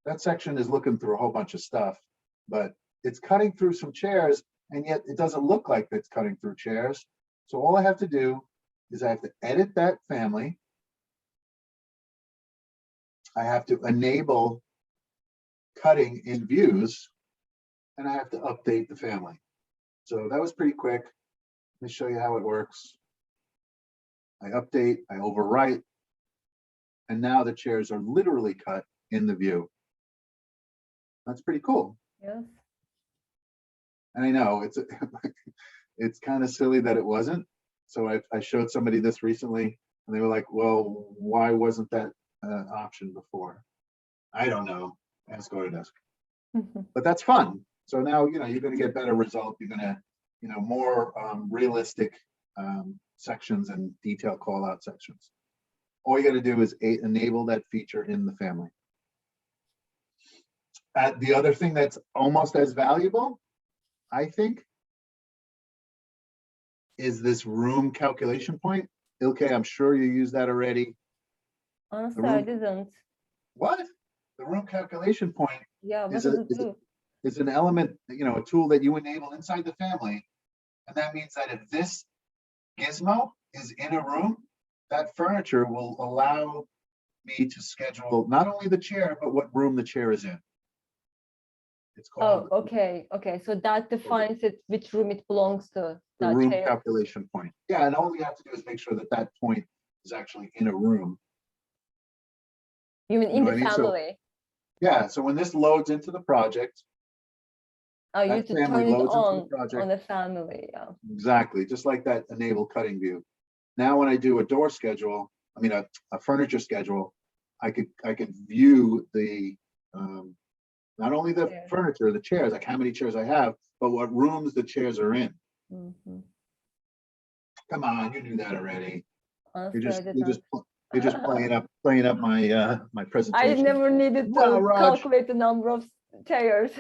That section is looking through a whole bunch of stuff, but it's cutting through some chairs, and yet it doesn't look like it's cutting through chairs. So all I have to do is I have to edit that family. I have to enable cutting in views, and I have to update the family. So that was pretty quick. Let me show you how it works. I update, I overwrite, and now the chairs are literally cut in the view. That's pretty cool. Yes. And I know it's kind of silly that it wasn't. So I showed somebody this recently, and they were like, well, why wasn't that option before? I don't know. Ask Autodesk. But that's fun. So now, you're going to get better result. You're going to, more realistic sections and detail call out sections. All you got to do is enable that feature in the family. The other thing that's almost as valuable, I think, is this room calculation point. Ilke, I'm sure you use that already. Honestly, I didn't. What? The room calculation point Yeah, what is does it do? is an element, a tool that you enable inside the family. And that means that if this gizmo is in a room, that furniture will allow me to schedule not only the chair, but what room the chair is in. It's Oh, called okay, okay. So that defines it, which room it belongs to. the That room chair. calculation point. Yeah, and all you have to do is make sure that that point is actually in a room. You mean You in know the what I mean? So- family? Yeah, so when this loads into the project, Oh, you that need to family turn it loads into the on project. the family. Yeah. exactly, just like that enable cutting view. Now, when I do a door schedule, I mean, a furniture schedule, I could view the, not only the Chairs. furniture, the chairs, like how many chairs I have, but what rooms the chairs are in. Mhm. Come on, you knew that already. Honestly, I did You're not. just, you're just playing up my, my I presentation. never needed Wow, to Raj. calculate the number of chairs.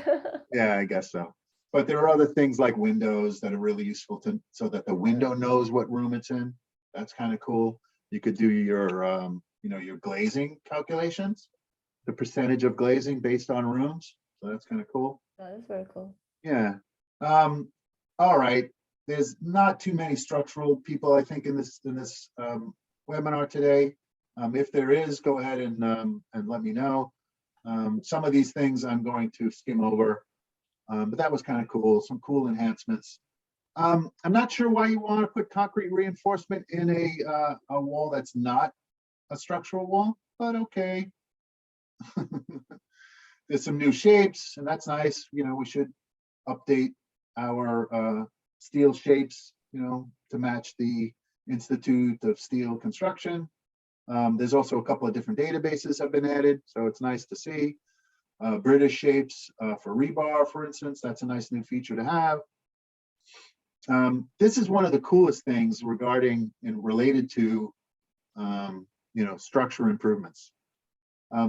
Yeah, I guess so. But there are other things like windows that are really useful to, so that the window knows what room it's in. That's kind of cool. You could do your, your glazing calculations, the percentage of glazing based on rooms. So that's kind of cool. That is very cool. Yeah. All right. There's not too many structural people, I think, in this webinar today. If there is, go ahead and let me know. Some of these things I'm going to skim over, but that was kind of cool. Some cool enhancements. I'm not sure why you want to put concrete reinforcement in a wall that's not a structural wall, but okay. There's some new shapes, and that's nice. We should update our steel shapes, to match the Institute of Steel Construction. There's also a couple of different databases have been added, so it's nice to see. British shapes for rebar, for instance, that's a nice new feature to have. This is one of the coolest things regarding and related to, structure improvements.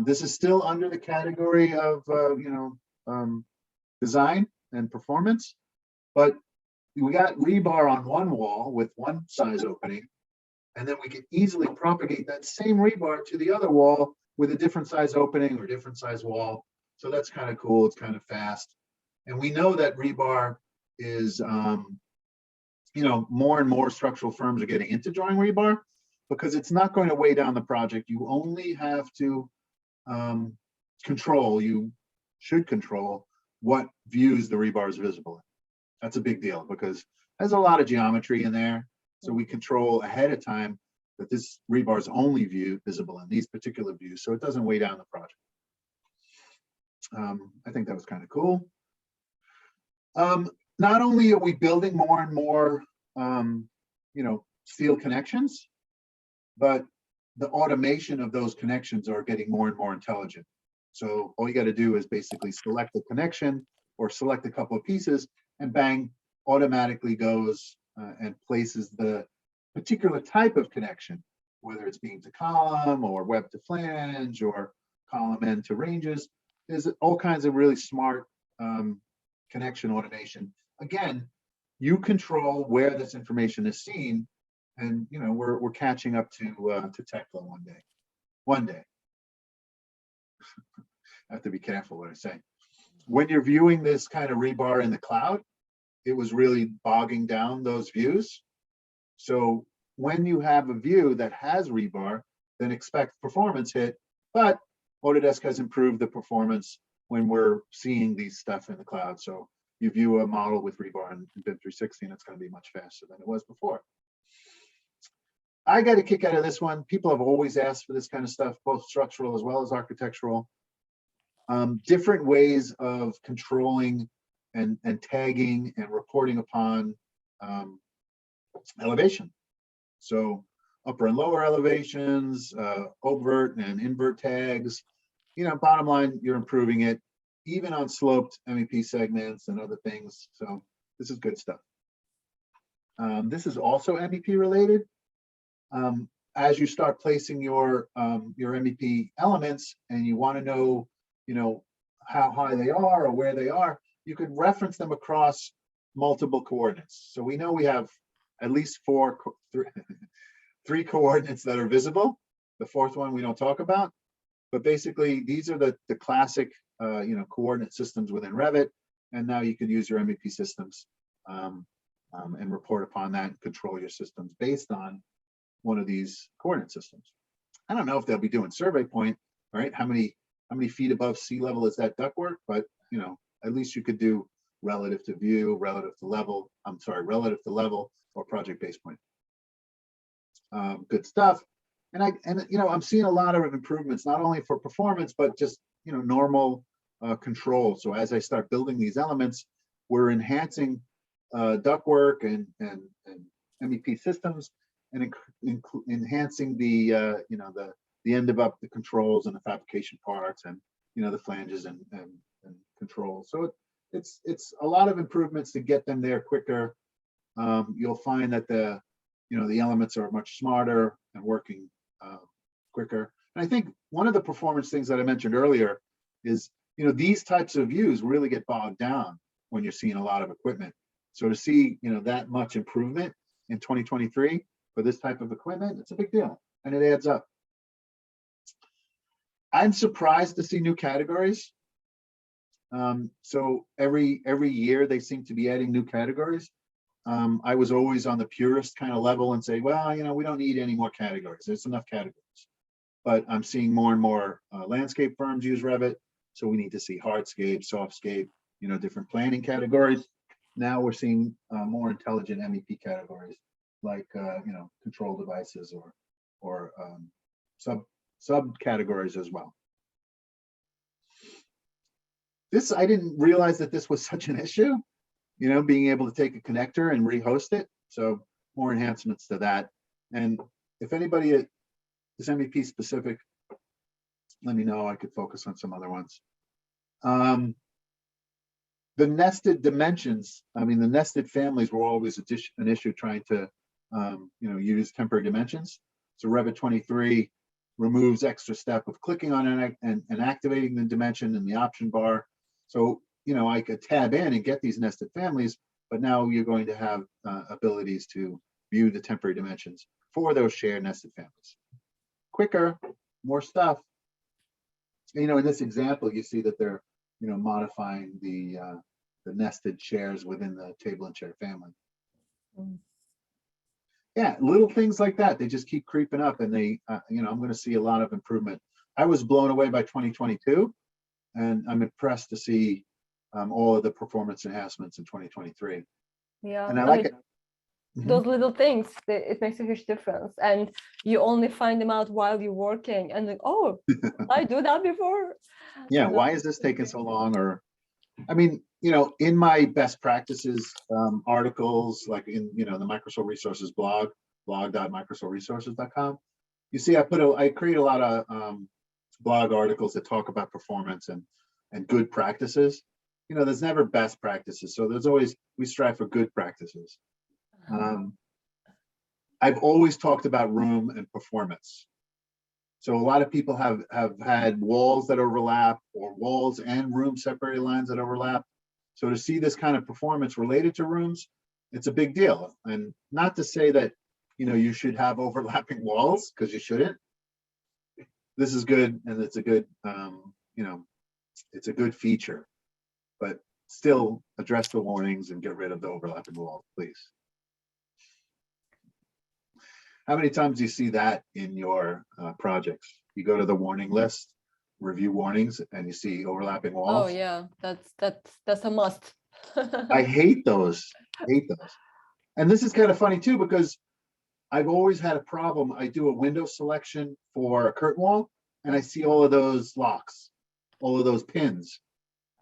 This is still under the category of, design and performance, but we got rebar on one wall with one size opening, and then we can easily propagate that same rebar to the other wall with a different size opening or different size wall. So that's kind of cool. It's kind of fast. And we know that rebar is, more and more structural firms are getting into drawing rebar because it's not going to weigh down the project. You only have to you should control what views the rebar is visible in. That's a big deal because there's a lot of geometry in there. So we control ahead of time that this rebar is only visible in these particular views, so it doesn't weigh down the project. I think that was kind of cool. Not only are we building more and more, steel connections, but the automation of those connections are getting more and more intelligent. So all you got to do is basically select a connection or select a couple of pieces, and bang, automatically goes and places the particular type of connection, whether it's beam to column or web to flange or column end to ranges. There's all kinds of really smart connection automation. Again, you control where this information is seen, and we're catching up to Tekla one day. One day. I have to be careful what I say. When you're viewing this kind of rebar in the cloud, it was really bogging down those views. So when you have a view that has rebar, then expect performance hit, but Autodesk has improved the performance when we're seeing these stuff in the cloud. So you view a model with rebar in BIM 360, and it's going to be much faster than it was before. I got a kick out of this one. People have always asked for this kind of stuff, both structural as well as architectural. Different ways of controlling and tagging and reporting upon elevation. So upper and lower elevations, overt and invert tags. Bottom line, you're improving it, even on sloped MEP segments and other things. So this is good stuff. This is also MEP related. As you start placing your MEP elements and you want to know, how high they are or where they are, you could reference them across multiple coordinates. So we know we have at least three coordinates that are visible. The fourth one we don't talk about, but basically these are the classic, coordinate systems within Revit. And now you can use your MEP systems and report upon that and control your systems based on one of these coordinate systems. I don't know if they'll be doing survey point, right? How many feet above sea level is that ductwork? But you know, at least you could do relative to view, relative to level. I'm sorry, relative to level or project base point. Good stuff. And you know, I'm seeing a lot of improvements, not only for performance, but just, you know, normal control. So as I start building these elements, we're enhancing ductwork and MEP systems, and enhancing the you know, the end of up the controls and the fabrication parts, and you know, the flanges and controls. So it's a lot of improvements to get them there quicker. You'll find that the, you know, the elements are much smarter and working quicker. And I think one of the performance things that I mentioned earlier is, you know, these types of views really get bogged down when you're seeing a lot of equipment. So to see, you know, that much improvement in 2023 for this type of equipment, it's a big deal, and it adds up. I'm surprised to see new categories. So every year they seem to be adding new categories. I was always on the purist kind of level and say, well, you know, we don't need any more categories. There's enough categories. But I'm seeing more and more landscape firms use Revit. So we need to see hardscape, softscape, you know, different planning categories. Now we're seeing more intelligent MEP categories, like, you know, control devices or subcategories as well. I didn't realize that this was such an issue, you know, being able to take a connector and rehost it. So more enhancements to that. And if anybody is MEP specific, let me know. I could focus on some other ones. The nested dimensions, I mean, the nested families were always an issue trying to, you know, use temporary dimensions. So Revit 23 removes extra step of clicking on it and activating the dimension in the option bar. So, you know, I could tab in and get these nested families, but now you're going to have abilities to view the temporary dimensions for those shared nested families. Quicker, more stuff. You know, in this example, you see that they're, you know, modifying the nested chairs within the table and chair family. Yeah, little things like that. They just keep creeping up, and they, you know, I'm going to see a lot of improvement. I was blown away by 2022, and I'm impressed to see all of the performance enhancements in 2023. Yeah, and I like it. Those little things, it makes a huge difference, and you only find them out while you're working, and like, oh, I do that before. Yeah, why is this taking so long? Or, I mean, you know, in my best practices articles, like in, you know, the Microsol Resources blog, blog.microsolresources.com, you see I create a lot of blog articles that talk about performance and good practices. You know, there's never best practices, so there's always, we strive for good practices. I've always talked about room and performance. So a lot of people have had walls that overlap, or walls and room separated lines that overlap. So to see this kind of performance related to rooms, it's a big deal. And not to say that, you know, you should have overlapping walls, because you shouldn't. This is good, and it's a good, you know, it's a good feature, but still address the warnings and get rid of the overlapping walls, please. How many times do you see that in your projects? You go to the warning list, review warnings, and you see overlapping walls. Oh yeah, that's a must. I hate those. And this is kind of funny too, because I've always had a problem. I do a window selection for a curtain wall, and I see all of those locks, all of those pins.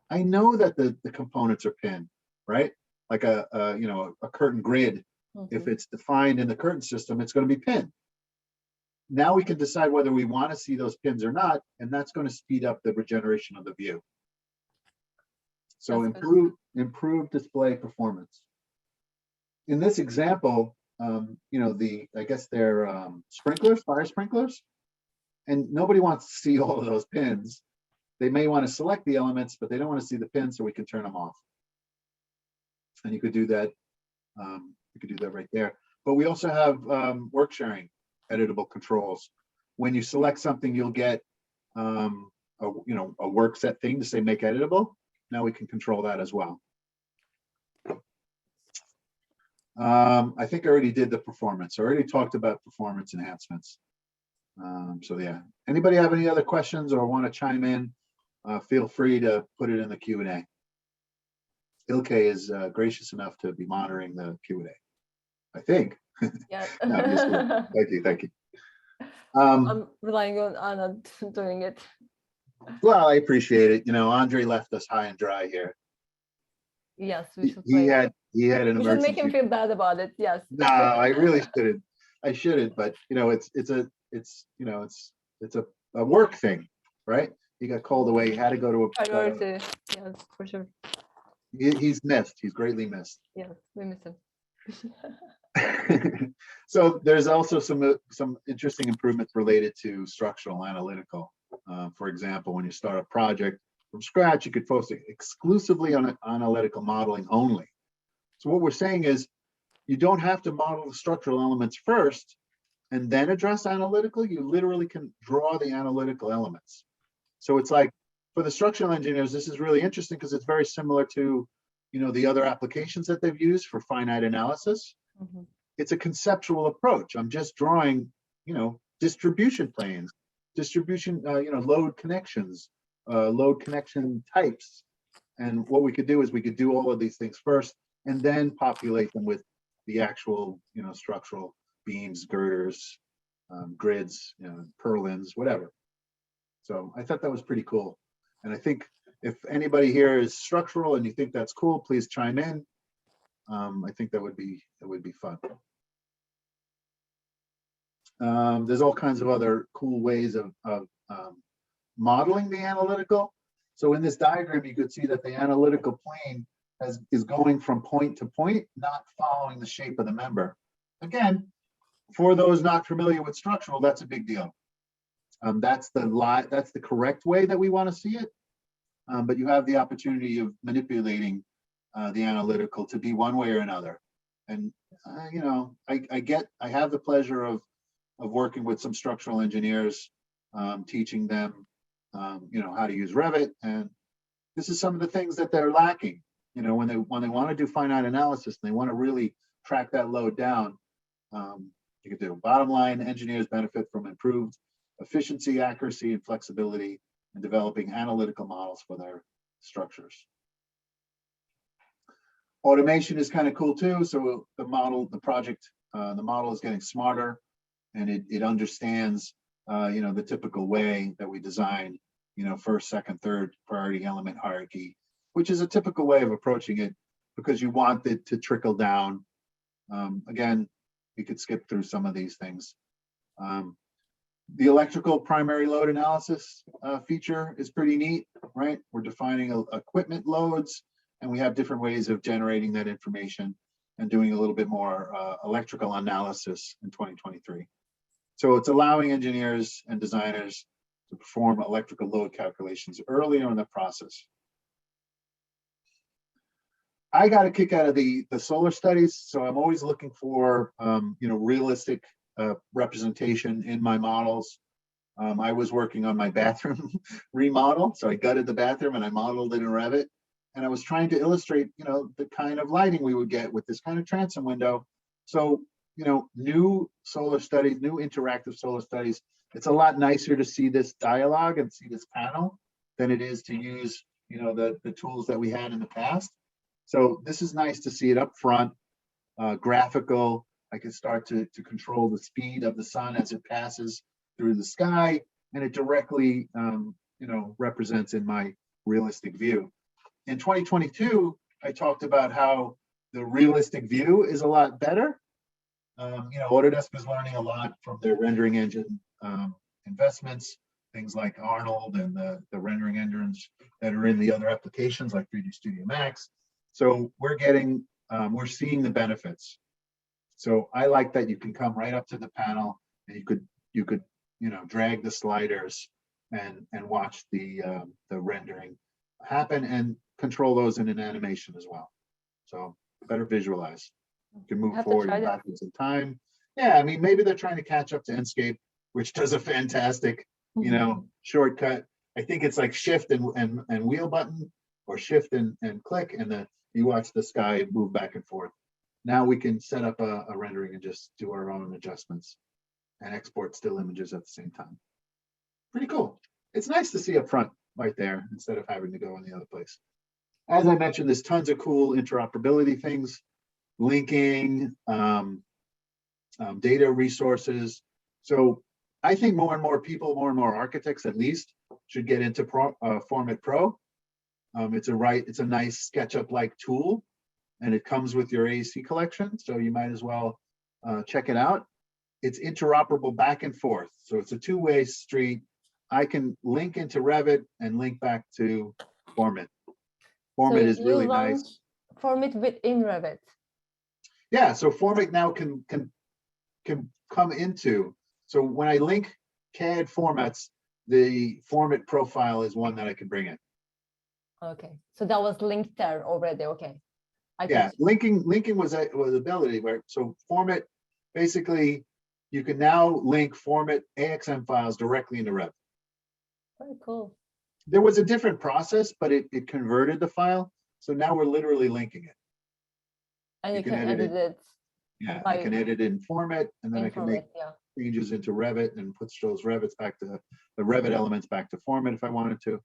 I know that the components are pinned, right? Like a you know, a curtain grid. If it's defined in the curtain system, it's going to be pinned. Now we can decide whether we want to see those pins or not, and that's going to speed up the regeneration of the view. So improve display performance. In this example, you know, I guess they're sprinklers, fire sprinklers, and nobody wants to see all of those pins. They may want to select the elements, but they don't want to see the pins, so we can turn them off. And you could do that. You could do that right there. But we also have work sharing editable controls. When you select something, you'll get you know, a work set thing to say make editable. Now we can control that as well. I think I already did the performance. I already talked about performance enhancements. So yeah, anybody have any other questions or want to chime in? Feel free to put it in the Q&A. Ilke is gracious enough to be monitoring the Q&A, I think. Yeah. No, I'm just kidding. Thank you, thank you. I'm relying on Anna doing it. Well, I appreciate it. You know, Andre left us high and dry here. Yes, we should He play. had an We should make him emergency. feel bad about it. Yes. No, I really shouldn't. I shouldn't, but you know, it's a work thing, right? He got called away. He had to go to a. Priority. Yes, for sure. He's missed. He's greatly missed. Yes, we miss him. So there's also some interesting improvements related to structural analytical. For example, when you start a project from scratch, you could focus exclusively on analytical modeling only. So what we're saying is you don't have to model the structural elements first and then address analytical. You literally can draw the analytical elements. So it's like for the structural engineers, this is really interesting because it's very similar to, you know, the other applications that they've used for finite analysis. Mhm. It's a conceptual approach. I'm just drawing, you know, distribution planes, distribution, you know, load connections, load connection types. And what we could do is we could do all of these things first and then populate them with the actual, you know, structural beams, girders, grids, you know, purlins, whatever. So I thought that was pretty cool. And I think if anybody here is structural and you think that's cool, please chime in. I think that would be fun. There's all kinds of other cool ways of modeling the analytical. So in this diagram, you could see that the analytical plane is going from point to point, not following the shape of the member. Again, for those not familiar with structural, that's a big deal. That's the correct way that we want to see it. But you have the opportunity of manipulating the analytical to be one way or another. And you know, I have the pleasure of working with some structural engineers, teaching them, you know, how to use Revit. And this is some of the things that they're lacking. You know, when they want to do finite analysis and they want to really track that load down, you could do. Bottom line, engineers benefit from improved efficiency, accuracy, and flexibility in developing analytical models for their structures. Automation is kind of cool too. So the model is getting smarter, and it understands, you know, the typical way that we design, you know, first, second, third priority element hierarchy, which is a typical way of approaching it because you want it to trickle down. Again, we could skip through some of these things. The electrical primary load analysis feature is pretty neat, right? We're defining equipment loads, and we have different ways of generating that information and doing a little bit more electrical analysis in 2023. So it's allowing engineers and designers to perform electrical load calculations earlier in the process. I got a kick out of the solar studies, so I'm always looking for you know, realistic representation in my models. I was working on my bathroom remodel, so I gutted the bathroom and I modeled it in Revit, and I was trying to illustrate, you know, the kind of lighting we would get with this kind of transom window. So, you know, new solar studies, new interactive solar studies, it's a lot nicer to see this dialogue and see this panel than it is to use, you know, the tools that we had in the past. So this is nice to see it up front, graphical. I can start to control the speed of the sun as it passes through the sky, and it directly, you know, represents in my realistic view. In 2022, I talked about how the realistic view is a lot better. You know, Autodesk is learning a lot from their rendering engine investments, things like Arnold and the rendering engines that are in the other applications like 3D Studio Max. So we're seeing the benefits. So I like that you can come right up to the panel and you could, you know, drag the sliders and watch the rendering happen and control those in an animation as well. So better visualize. You can move forward and backwards in time. Yeah, I mean, maybe they're trying to catch up to Enscape, which does a fantastic, you know, shortcut. I think it's like shift and wheel button, or shift and click, and then you watch the sky move back and forth. Now we can set up a rendering and just do our own adjustments. and export still images at the same time. Pretty cool. It's nice to see up front right there instead of having to go in the other place. As I mentioned, there's tons of cool interoperability things, linking, data resources. So I think more and more people, more and more architects at least, should get into FormIt Pro. It's a nice SketchUp-like tool, and it comes with your AEC collection, so you might as well check it out. It's interoperable back and forth, so it's a two-way street. I can link into Revit and link back to FormIt. FormIt is really nice. FormIt within Revit. Yeah, so FormIt now can come into. So when I link CAD formats, the FormIt profile is one that I can bring in. Okay, so that was linked there already. Okay. Yeah, linking was ability where, so FormIt, basically you can now link FormIt AXM files directly into Revit. Very cool. There was a different process, but it converted the file. So now we're literally linking it. And you can edit it. Yeah, I can edit in FormIt, and then I can make yeah, changes into Revit and put those Revits back to the Revit elements back to FormIt if I wanted to.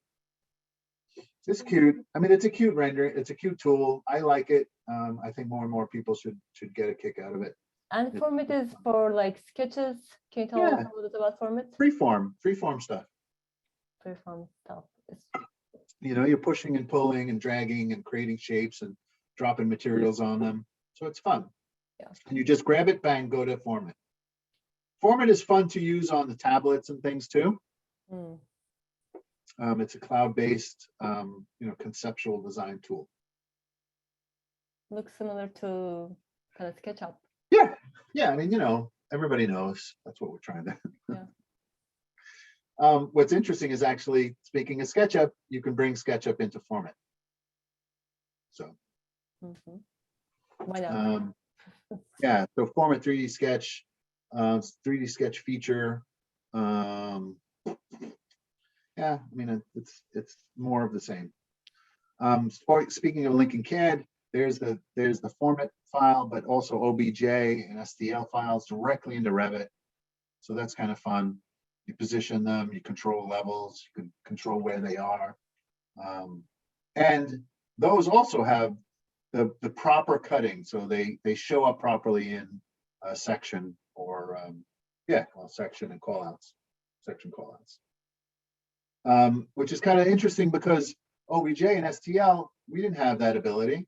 It's cute. I mean, it's a cute render. It's a cute tool. I like it. I think more and more people should get a kick out of it. And FormIt is for like sketches. Can you tell us a little bit about FormIt? Freeform stuff. Freeform stuff. You know, you're pushing and pulling and dragging and creating shapes and dropping materials on them. So it's fun. Yeah. And you just grab it, bang, go to FormIt. FormIt is fun to use on the tablets and things too. Mm. It's a cloud-based, conceptual design tool. Looks similar to kind of SketchUp. Yeah. I mean, everybody knows that's what we're trying to. Yeah. What's interesting is actually, speaking of SketchUp, you can bring SketchUp into FormIt. So. Why not? Yeah. So FormIt 3D Sketch, 3D Sketch feature. Yeah, I mean, it's more of the same. Speaking of linking CAD, there's the FormIt file, but also OBJ and STL files directly into Revit. So that's kind of fun. You position them, you control levels, you can control where they are. And those also have the proper cutting, so they show up properly in a section or section and callouts, section callouts. Which is kind of interesting because OBJ and STL, we didn't have that ability.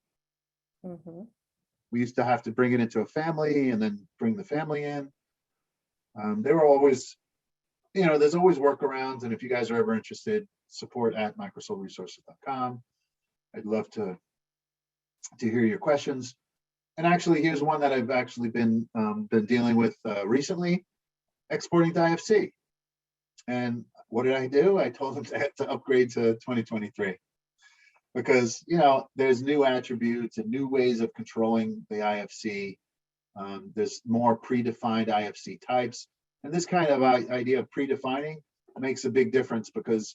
We used to have to bring it into a family and then bring the family in. There were always, there's always workarounds. And if you guys are ever interested, support@microsolresources.com. I'd love to hear your questions. And actually, here's one that I've actually been dealing with recently, exporting to IFC. And what did I do? I told them to upgrade to 2023 because, there's new attributes and new ways of controlling the IFC. There's more predefined IFC types. And this kind of idea of predefining makes a big difference because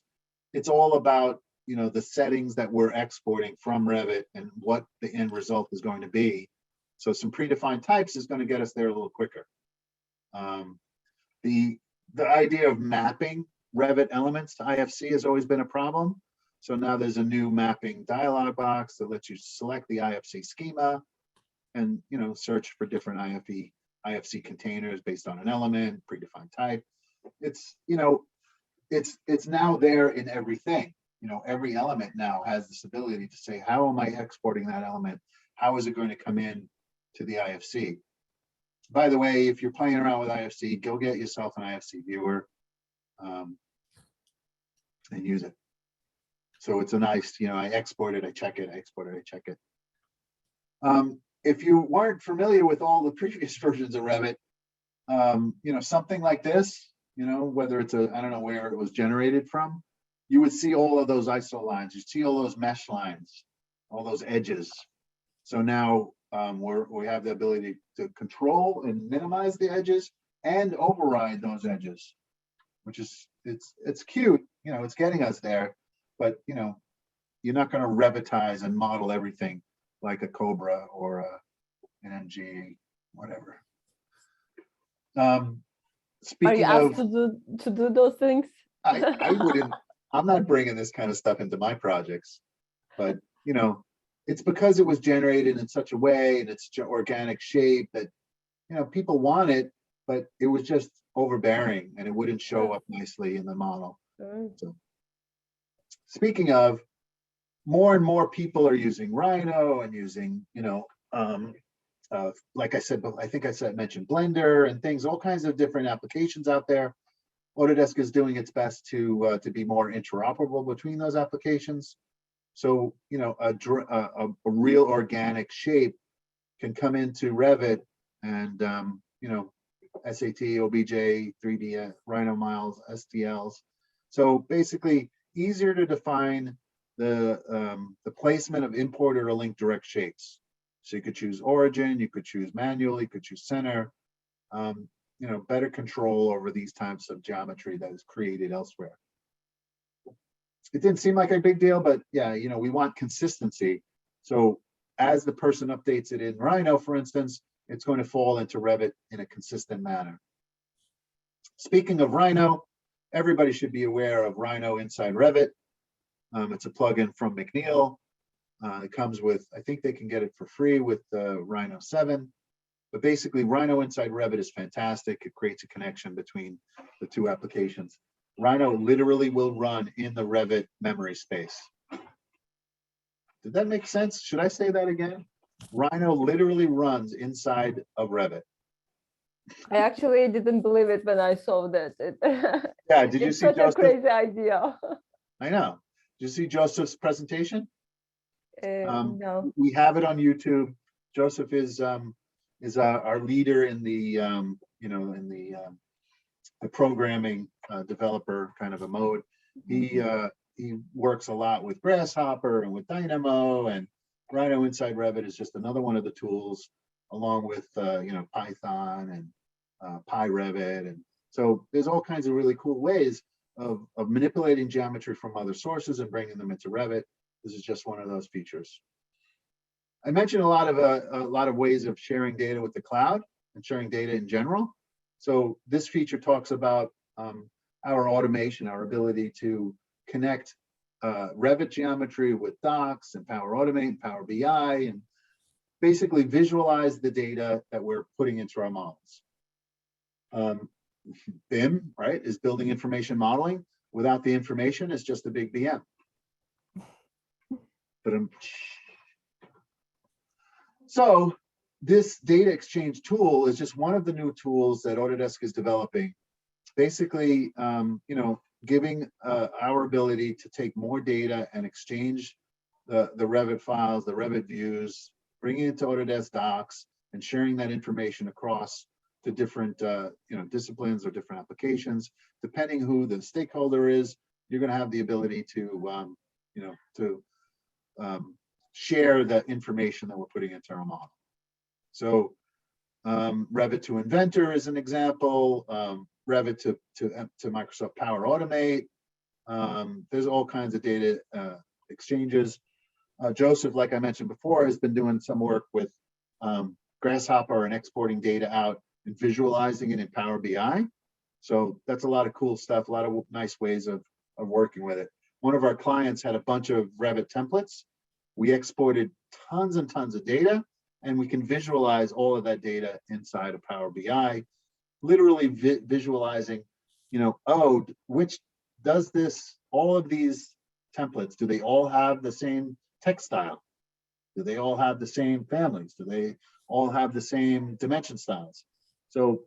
it's all about, the settings that we're exporting from Revit and what the end result is going to be. So some predefined types is going to get us there a little quicker. The idea of mapping Revit elements to IFC has always been a problem. So now there's a new mapping dialog box that lets you select the IFC schema and, search for different IFC containers based on an element, predefined type. It's now there in everything. Every element now has this ability to say, how am I exporting that element? How is it going to come in to the IFC? By the way, if you're playing around with IFC, go get yourself an IFC viewer and use it. So it's a nice, I export it, I check it, I export it, I check it. If you weren't familiar with all the previous versions of Revit, something like this, whether it's I don't know where it was generated from, you would see all of those ISO lines, you'd see all those mesh lines, all those edges. So now we have the ability to control and minimize the edges and override those edges, which is, it's cute, it's getting us there, but you're not going to Revitize and model everything like a Cobra or an MG, whatever. Are you Speaking asked of, to do those things? I wouldn't, I'm not bringing this kind of stuff into my projects, but you know, it's because it was generated in such a way and it's organic shape that, you know, people want it, but it was just overbearing and it wouldn't show up nicely in the model. So, speaking of, more and more people are using Rhino and using, you know, like I said, but I think mentioned Blender and things, all kinds of different applications out there. Autodesk is doing its best to be more interoperable between those applications. So, you know, a real organic shape can come into Revit and, you know, SAT, OBJ, 3D, Rhino miles, STLs. So basically easier to define the placement of imported or linked direct shapes. So you could choose origin, you could choose manual, you could choose center, you know, better control over these types of geometry that is created elsewhere. It didn't seem like a big deal, but yeah, you know, we want consistency. So as the person updates it in Rhino, for instance, it's going to fall into Revit in a consistent manner. Speaking of Rhino, everybody should be aware of Rhino inside Revit. It's a plugin from McNeil. It comes with, I think they can get it for free with Rhino 7. But basically, Rhino inside Revit is fantastic. It creates a connection between the two applications. Rhino literally will run in the Revit memory space. Did that make sense? Should I say that again? Rhino literally runs inside of Revit. I actually didn't believe it when I saw that. Yeah, did you It's see such a Joseph? crazy idea. I know. Did you see Joseph's presentation? No. We have it on YouTube. Joseph is our leader in the you know, in the programming developer kind of a mode. He works a lot with Grasshopper and with Dynamo, and Rhino inside Revit is just another one of the tools, along with you know, Python and PyRevit, and so there's all kinds of really cool ways of manipulating geometry from other sources and bringing them into Revit. This is just one of those features. I mentioned a lot of ways of sharing data with the cloud and sharing data in general. So this feature talks about our automation, our ability to connect Revit geometry with Docs and Power Automate and Power BI, and basically visualize the data that we're putting into our models. BIM, right, is building information modeling. Without the information, it's just a big BM. But so this data exchange tool is just one of the new tools that Autodesk is developing. Basically, you know, giving our ability to take more data and exchange the Revit files, the Revit views, bringing it to Autodesk Docs, and sharing that information across to different you know, disciplines or different applications. Depending who the stakeholder is, you're going to have the ability to you know, to share the information that we're putting into our model. So Revit to Inventor is an example. Revit to Microsoft Power Automate. There's all kinds of data exchanges. Joseph, like I mentioned before, has been doing some work with Grasshopper and exporting data out and visualizing it in Power BI. So that's a lot of cool stuff, a lot of nice ways of working with it. One of our clients had a bunch of Revit templates. We exported tons and tons of data, and we can visualize all of that data inside of Power BI, literally visualizing, you know, oh, which does this, all of these templates, do they all have the same text style? Do they all have the same families? Do they all have the same dimension styles? So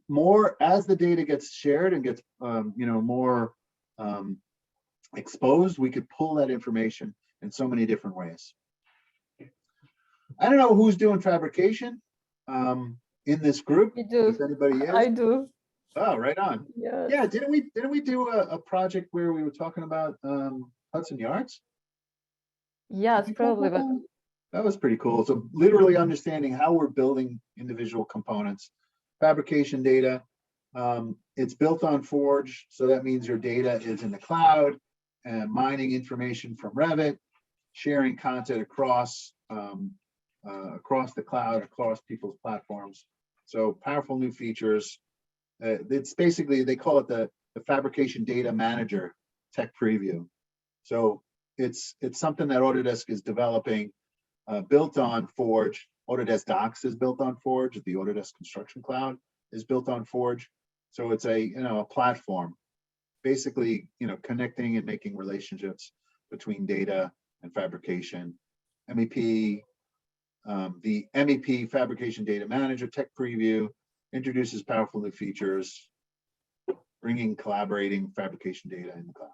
more as the data gets shared and gets, you know, more exposed, we could pull that information in so many different ways. I don't know who's doing fabrication in this group. You do. If anybody is. I do. Oh, right on. Yes. Yeah, didn't we do a project where we were talking about Hudson Yards? Yes, probably. But That was pretty cool. So literally understanding how we're building individual components, fabrication data. It's built on Forge, so that means your data is in the cloud, and mining information from Revit, sharing content across across the cloud, across people's platforms. So powerful new features. It's basically, they call it the Fabrication Data Manager Tech Preview. So it's something that Autodesk is developing, built on Forge. Autodesk Docs is built on Forge. The Autodesk Construction Cloud is built on Forge. So it's a platform, basically, connecting and making relationships between data and fabrication. MEP, the MEP Fabrication Data Manager Tech Preview introduces powerful new features, bringing collaborating fabrication data in the cloud.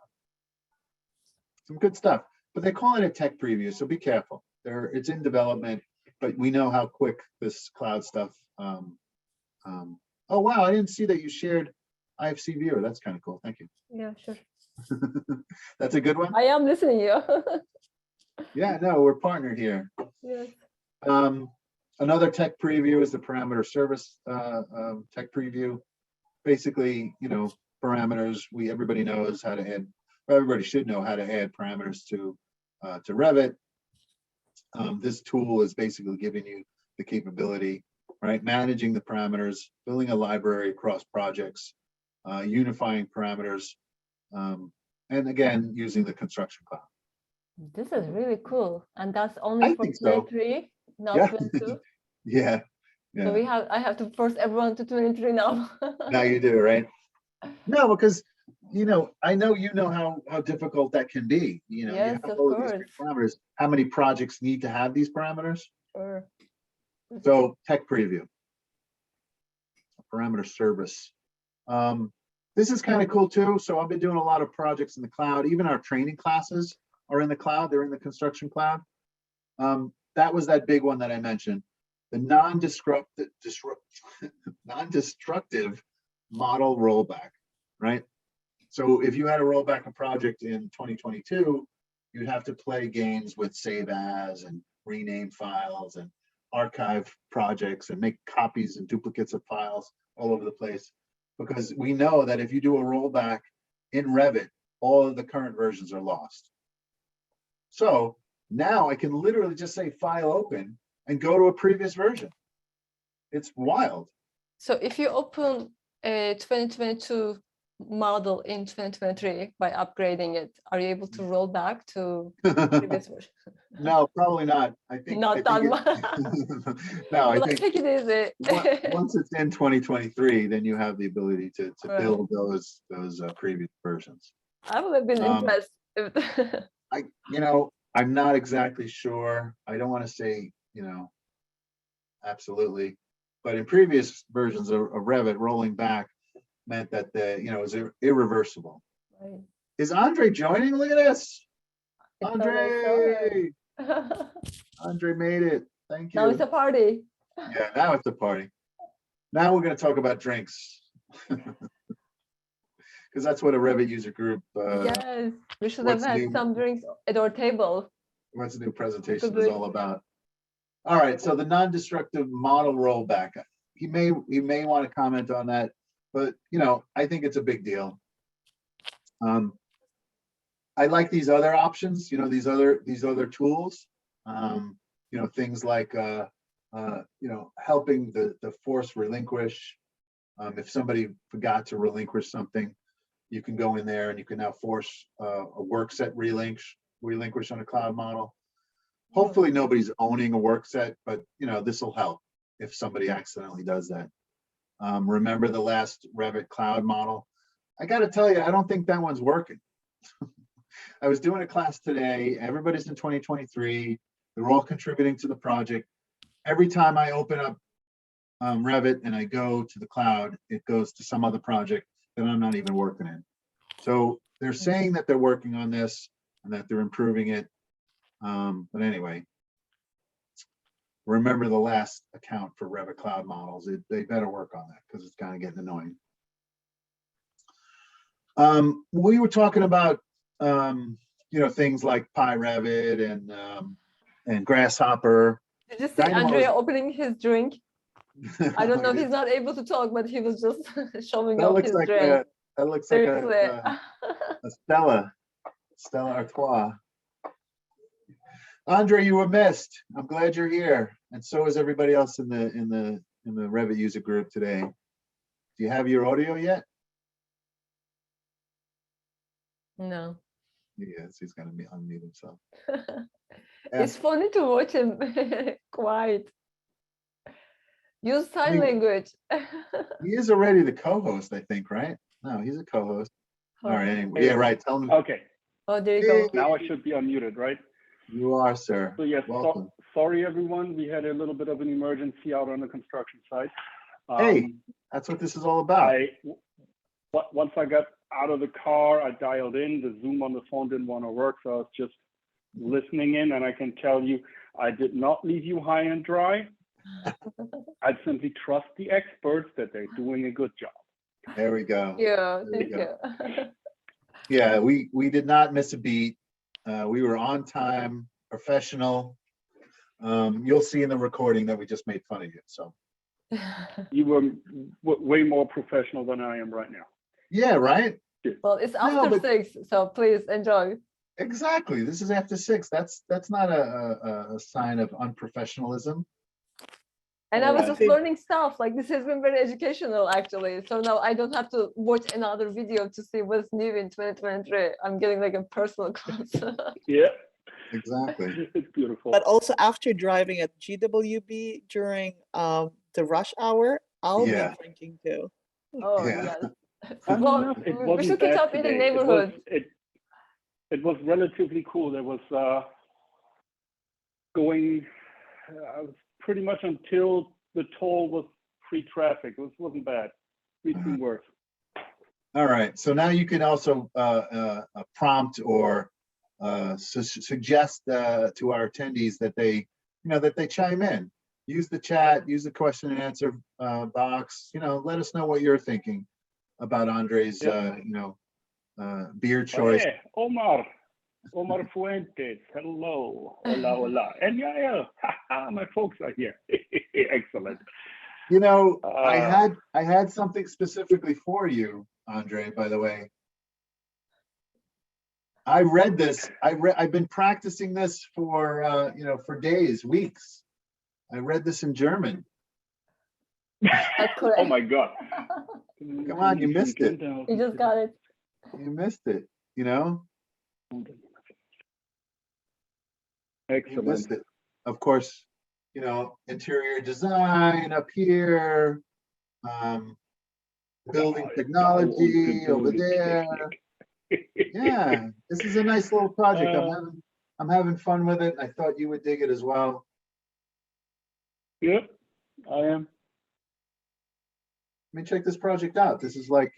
Some good stuff, but they call it a tech preview, so be careful. It's in development, but we know how quick this cloud stuff. Oh wow, I didn't see that you shared IFC Viewer. That's kind of cool. Thank you. Yeah, sure. That's a good one. I am listening you. Yeah, no, we're partnered here. Yes. Another tech preview is the parameter service tech preview. Basically, parameters. Everybody knows how to add. Everybody should know how to add parameters to Revit. This tool is basically giving you the capability, right? Managing the parameters, building a library across projects, unifying parameters, and again, using the construction cloud. This is really cool. And that's only I for think so. 23, not Yeah. 22. Yeah. So I have to force everyone to 23 now. Now you do, right? No, because I know how difficult that can be. You Yes, have of all of these course. parameters. How many projects need to have these parameters? Sure. So tech preview, parameter service. This is kind of cool too. So I've been doing a lot of projects in the cloud. Even our training classes are in the cloud. They're in the construction cloud. That was that big one that I mentioned. The non-destructive model rollback, right? So if you had to roll back a project in 2022, you'd have to play games with save as and rename files and archive projects and make copies and duplicates of files all over the place. Because we know that if you do a rollback in Revit, all of the current versions are lost. So now I can literally just say file open and go to a previous version. It's wild. So if you open a 2022 model in 2023 by upgrading it, are you able to roll back to previous version? No, probably not. I think Not that much. No, Well, I think it is. once it's in 2023, then you have the ability to Right. build those previous versions. I would have been impressed. If I'm not exactly sure. I don't want to say, absolutely, but in previous versions of Revit, rolling back meant that it was irreversible. Right. Is Andre joining? Look at this. Andre! Andre made it. Thank you. Now it's a party. Yeah, now it's a party. Now we're going to talk about drinks. Because that's what a Revit user group. Yes, we should have had some drinks at our table. What's the new presentation is all about. All right, so the non-destructive model rollback. He may want to comment on that, but I think it's a big deal. I like these other options, these other tools, things like helping the force relinquish. If somebody forgot to relinquish something, you can go in there and you can now force a work set relinquish on a cloud model. Hopefully nobody's owning a work set, but this will help if somebody accidentally does that. Remember the last Revit cloud model? I got to tell you, I don't think that one's working. I was doing a class today. Everybody's in 2023. They're all contributing to the project. Every time I open up Revit and I go to the cloud, it goes to some other project that I'm not even working in. So they're saying that they're working on this and that they're improving it. But anyway, remember the last account for Revit cloud models. They better work on that because it's kind of getting annoying. We were talking about things like PyRevit and Grasshopper. Did you see Andrea opening his drink? I don't know if Look he's not able to talk, but he was just showing that off looks his like drink. that looks like Seriously. a Stella Artois. Andre, you were missed. I'm glad you're here, and so is everybody else in the Revit user group today. Do you have your audio yet? No. Yes, he's gonna unmute himself. It's Ask- funny to watch him quiet. Use sign mean- language. He is already the co-host, I think, right? No, he's a co-host. All right, anyway, yeah, right. Tell him. Okay, Oh, there you go. now I should be unmuted, right? You are, sir. So yes, Welcome. sorry everyone, we had a little bit of an emergency out on the construction site. Hey, that's what this is all about. Once I got out of the car, I dialed in, the Zoom on the phone didn't want to work, so I was just listening in, and I can tell you, I did not leave you high and dry. I simply trust the experts that they're doing a good job. There we go. Yeah, There thank you you. Yeah, we did not miss a beat. We were on time, professional. You'll see in the recording that we just made fun of you. So You were way more professional than I am right now. yeah, right. Well, it's No, after but- 6, so please enjoy. Exactly. This is after 6. That's not a sign of unprofessionalism. And I was Alright. just learning stuff. Like, this has been very educational, actually. So now I don't have to watch another video to see what's new in 2023. I'm getting like a personal class. Yeah, Exactly. it's beautiful. But also after driving at GWB during the rush hour, I'll Yeah. be drinking too. Oh, Yeah. yes. Funny Well, enough, it we wasn't should catch bad up in the today. neighborhood. It was relatively cool. There was going pretty much until the toll was free traffic. It wasn't bad. Between worse. All right. So now you can also prompt or suggest to our attendees that they chime in. Use the chat, use the question and answer box. Let us know what you're thinking about Andre's beer choice. Hey, Omar Fuentes. Hello. Hola, hola. And yeah, my folks are here. Excellent. I had something specifically for you, Andre, by the way. I read this. I've been practicing this for for days, weeks. I read this in German. That's correct. Oh my God. Come on, you missed it. You just got it. You missed it, You Excellent. missed it. Of course, interior design up here, building technology over there. Yeah, this is a nice little project. I'm having fun with it. I thought you would dig it as well. Yep, I am. Let me check this project out. This is like,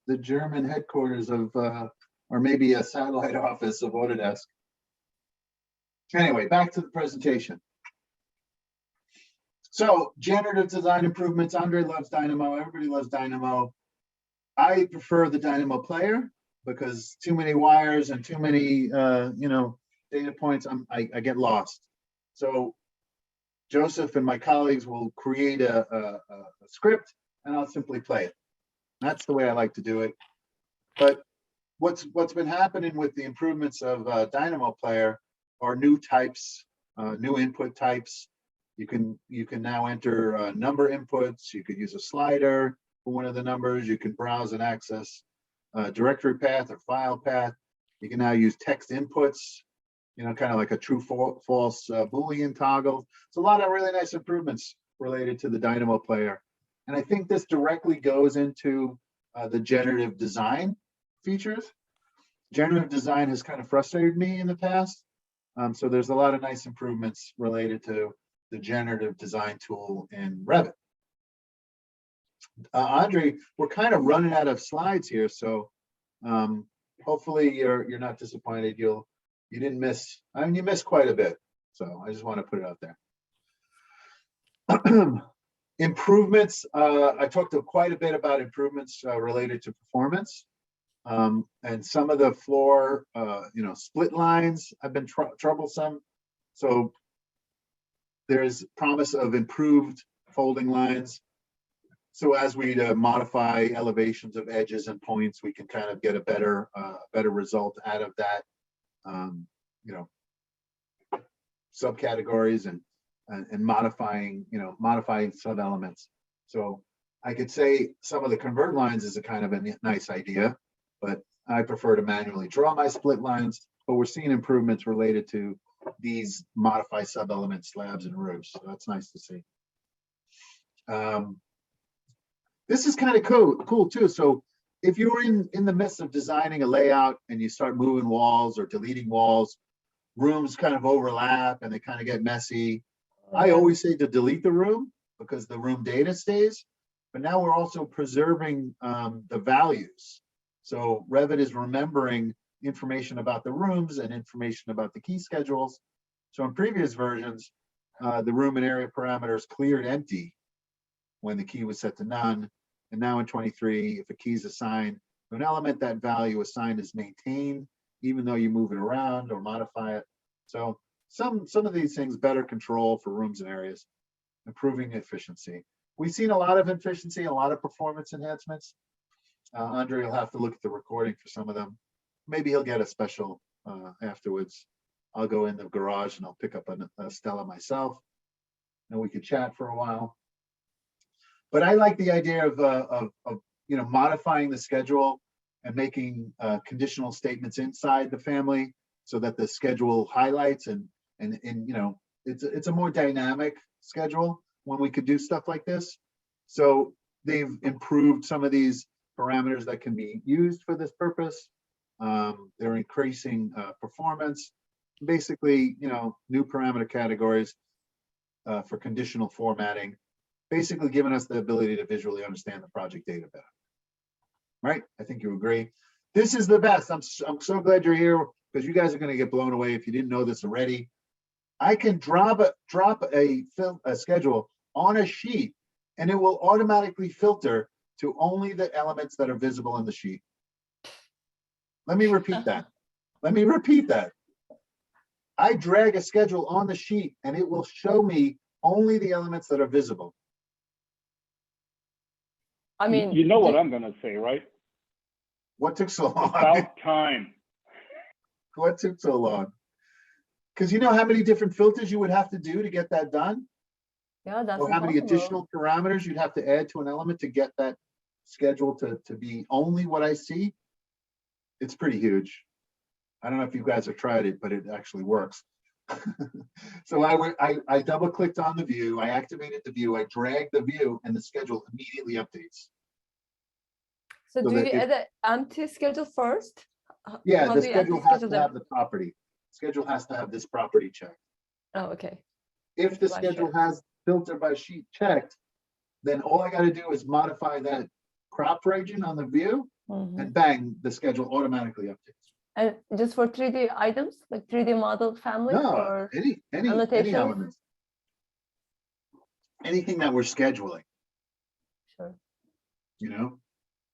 the German headquarters of, or maybe a satellite office of Autodesk. Anyway, back to the presentation. So generative design improvements. Andre loves Dynamo. Everybody loves Dynamo. I prefer the Dynamo player because too many wires and too many, data points, I get lost. So Joseph and my colleagues will create a script and I'll simply play it. That's the way I like to do it. But what's been happening with the improvements of Dynamo Player are new types, new input types. You can now enter number inputs. You could use a slider for one of the numbers. You can browse and access directory path or file path. You can now use text inputs, kind of like a true false Boolean toggle. It's a lot of really nice improvements related to the Dynamo Player. And I think this directly goes into the generative design features. Generative design has kind of frustrated me in the past. So there's a lot of nice improvements related to the generative design tool in Revit. Andre, we're kind of running out of slides here, so hopefully you're not disappointed. You didn't miss. You missed quite a bit, so I just want to put it out there. Improvements. I talked quite a bit about improvements related to performance, and some of the floor, split lines have been troublesome. So there's promise of improved folding lines. So as we modify elevations of edges and points, we can kind of get a better result out of that. Subcategories and modifying, modifying sub elements. So I could say some of the convert lines is a kind of a nice idea, but I prefer to manually draw my split lines. But we're seeing improvements related to these modify sub-elements, slabs, and roofs. So that's nice to see. This is kind of cool too. So if you're in the midst of designing a layout and you start moving walls or deleting walls, rooms kind of overlap and they kind of get messy. I always say to delete the room because the room data stays, but now we're also preserving the values. So Revit is remembering information about the rooms and information about the key schedules. So in previous versions, the room and area parameters cleared empty when the key was set to none. And now in 23, if a key is assigned to an element, that value assigned is maintained, even though you move it around or modify it. So some of these things, better control for rooms and areas, improving efficiency. We've seen a lot of efficiency, a lot of performance enhancements. Andre will have to look at the recording for some of them. Maybe he'll get a special afterwards. I'll go in the garage and I'll pick up a Stella myself, and we could chat for a while. But I like the idea of modifying the schedule and making conditional statements inside the family so that the schedule highlights and it's a more dynamic schedule when we could do stuff like this. So they've improved some of these parameters that can be used for this purpose. They're increasing performance. Basically, new parameter categories for conditional formatting, basically giving us the ability to visually understand the project data better. Right? I think you agree. This is the best. I'm so glad you're here because you guys are going to get blown away if you didn't know this already. I can drop a schedule on a sheet and it will automatically filter to only the elements that are visible in the sheet. Let me repeat that. Let me repeat that. I drag a schedule on the sheet and it will show me only the elements that are visible. I mean, you know what I'm going to say, right? What took so long? About time. What took so long? Because you know how many different filters you would have to do to get that done? yeah, that's Or how many impossible. additional parameters you'd have to add to an element to get that schedule to be only what I see? It's pretty huge. I don't know if you guys have tried it, but it actually works. So I double clicked on the view, I activated the view, I dragged the view, and the schedule immediately updates. So so do that you add an empty schedule first? Yeah, How the do you add schedule has to there? have the property. Schedule has to have this property checked. Oh, okay. If the Gotcha. schedule has filter by sheet checked, then all I got to do is modify that crop region on the view, Mhm. and bang, the schedule automatically updates. And just for 3D items, like 3D model family, No, or any annotations? elements, anything that we're scheduling, Sure.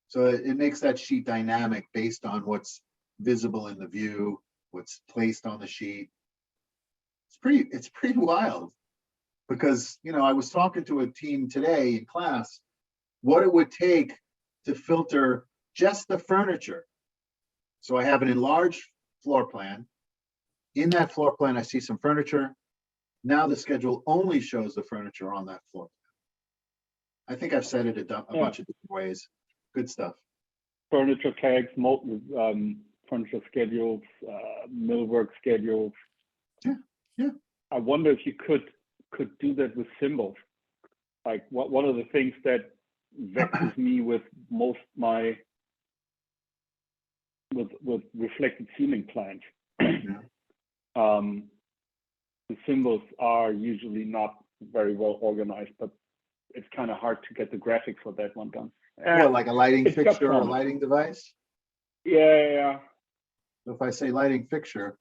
So it makes that sheet dynamic based on what's visible in the view, what's placed on the sheet. It's pretty wild, because I was talking to a team today in class what it would take to filter just the furniture. So I have an enlarged floor plan. In that floor plan, I see some furniture. Now the schedule only shows the furniture on that floor plan. I think I've said it a bunch of different ways. Good stuff. Furniture tags, furniture schedules, millwork schedules. Yeah. I wonder if you could do that with symbols. Like one of the things that vexes me with with reflected ceiling plans. The symbols are usually not very well organized, but it's kind of hard to get the graphics for that one done. Like a lighting It's got fixture or a promise. lighting device. Yeah. So if I say lighting fixture,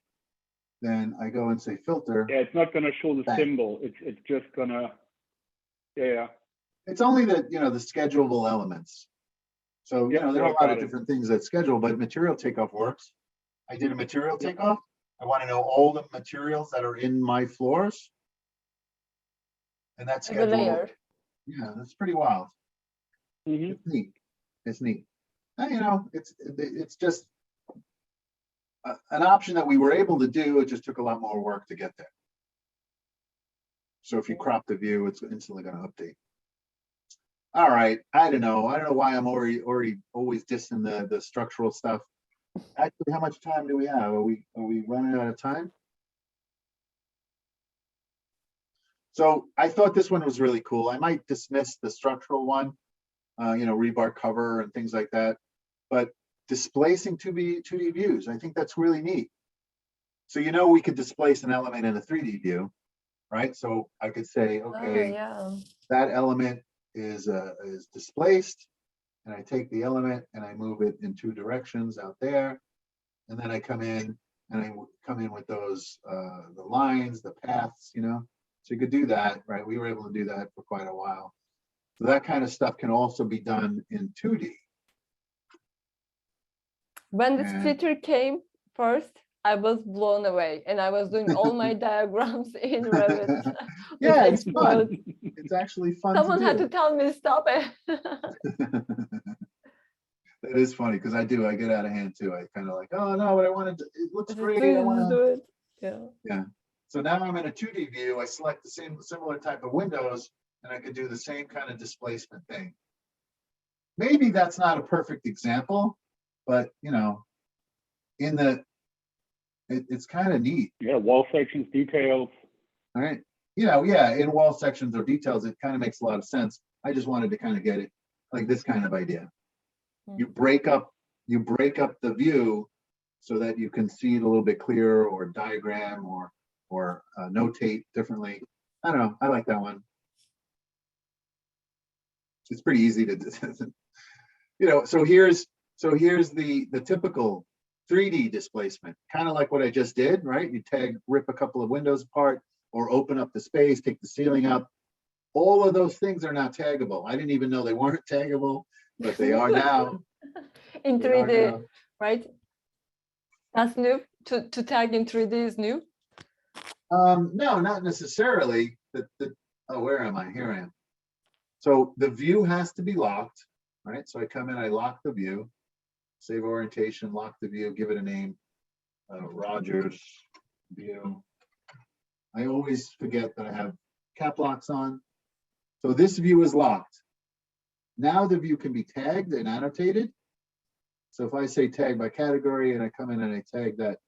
then I go and say filter. Yeah, it's not going to show the Bang. symbol. It's just gonna. Yeah. It's only the the schedulable elements. So there are a lot of different things that schedule, but material takeoff works. I did a material takeoff. I want to know all the materials that are in my floors, and that Like a schedule. layer. Yeah, that's pretty wild. Mm-hmm. It's neat. It's neat. And, it's just an option that we were able to do. It just took a lot more work to get there. So if you crop the view, it's instantly going to update. All right, I don't know why I'm already always dissing the structural stuff. Actually, how much time do we have? Are we running out of time? So I thought this one was really cool. I might dismiss the structural one, rebar cover and things like that, but displacing 2D views, I think that's really neat. So we could displace an element in a 3D view, right? So I could say, okay, yeah. that element is displaced, and I take the element and I move it in 2 directions out there, and then I come in with those the lines, the paths, So you could do that, right? We were able to do that for quite a while. So that kind of stuff can also be done in 2D. When this And- feature came first, I was blown away, and I was doing all my diagrams in Revit. with Yeah, it's export. fun. It's actually fun. Someone had to tell me stop it. That is funny because I get out of hand too. I kind of like, oh no, but I wanted to, it looks Just great. do I it, want just to. do it. Yeah. So now I'm in a 2D view. I select the similar type of windows, and I could do the same kind of displacement thing. Maybe that's not a perfect example, but it's kind of neat. Yeah, wall sections, details. All right. In wall sections or details, it kind of makes a lot of sense. I just wanted to kind of get it like this kind of idea. You break up the view so that you can see it a little bit clearer, or diagram, or notate differently. I don't know. I like that one. It's pretty easy to, So here's the typical 3D displacement, kind of like what I just did, right? You rip a couple of windows apart, or open up the space, take the ceiling up. All of those things are now taggable. I didn't even know they weren't taggable, but they are now. In They are 3D, now. right? That's new. To tag in 3D is new. No, not necessarily. Where am I? Here I am. So the view has to be locked, right? So I come in, I lock the view, save orientation, lock the view, give it a name, Roger's view. I always forget that I have cap locks on. So this view is locked. Now the view can be tagged and annotated. So if I say tag by category, and I come in and I tag that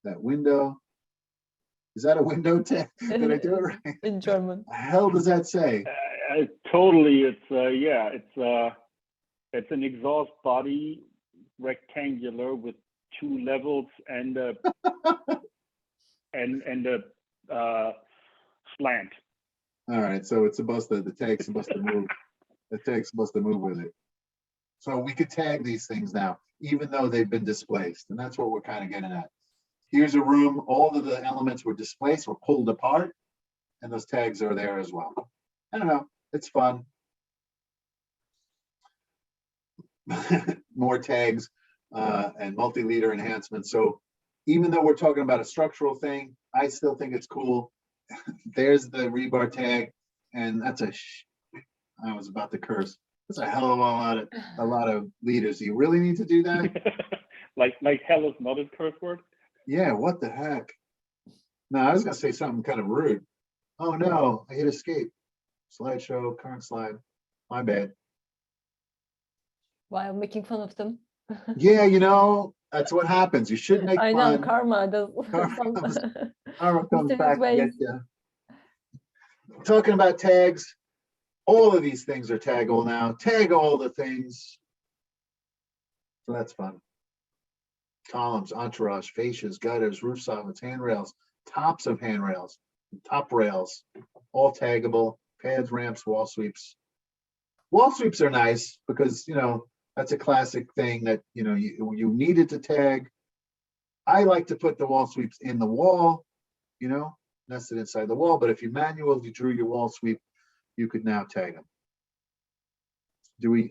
window, is that a window tag? Did I do it right? In German. The hell does that say? Totally, it's an exhaust body, rectangular, with 2 levels and a slant. All right, so it's the tag's supposed to move. The tag's supposed to move with it. So we could tag these things now, even though they've been displaced, and that's what we're kind of getting at. Here's a room, all of the elements were displaced, were pulled apart, and those tags are there as well. I don't know, it's fun. More tags and multi-leader enhancements. So even though we're talking about a structural thing, I still think it's cool. There's the rebar tag, and that's I was about to curse. That's a hell of a lot of leaders. Do you really need to do that? like hell is not a curse word. Yeah, what the heck? No, I was gonna say something kind of rude. Oh no, I hit escape. Slideshow, current slide. My bad. While making fun of them. Yeah, that's what happens. You should make I fun. know, karma does. Karma comes Mysterious back to get ways. you. Talking about tags, all of these things are taggable now. Tag all the things. So that's fun. Columns, entourage, fascias, gutters, roof soffits, handrails, tops of handrails, top rails, all taggable. Pads, ramps, wall sweeps. Wall sweeps are nice because, that's a classic thing that, you needed to tag. I like to put the wall sweeps in the wall, nested inside the wall. But if you manually drew your wall sweep, you could now tag them.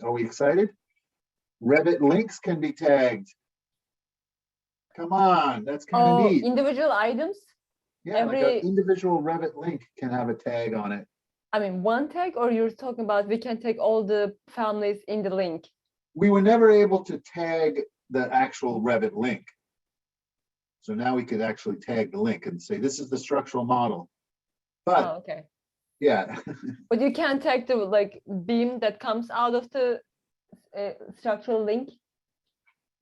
Are we excited? Revit links can be tagged. Come on, that's kind of neat. Individual items? Yeah, like an individual Revit link can have a tag on it. I mean, one tag, or you're talking about we can take all the families in the link? We were never able to tag the actual Revit link. So now we could actually tag the link and say, this is the structural model. But okay. Yeah, But you can't take the like beam that comes out of the structural link.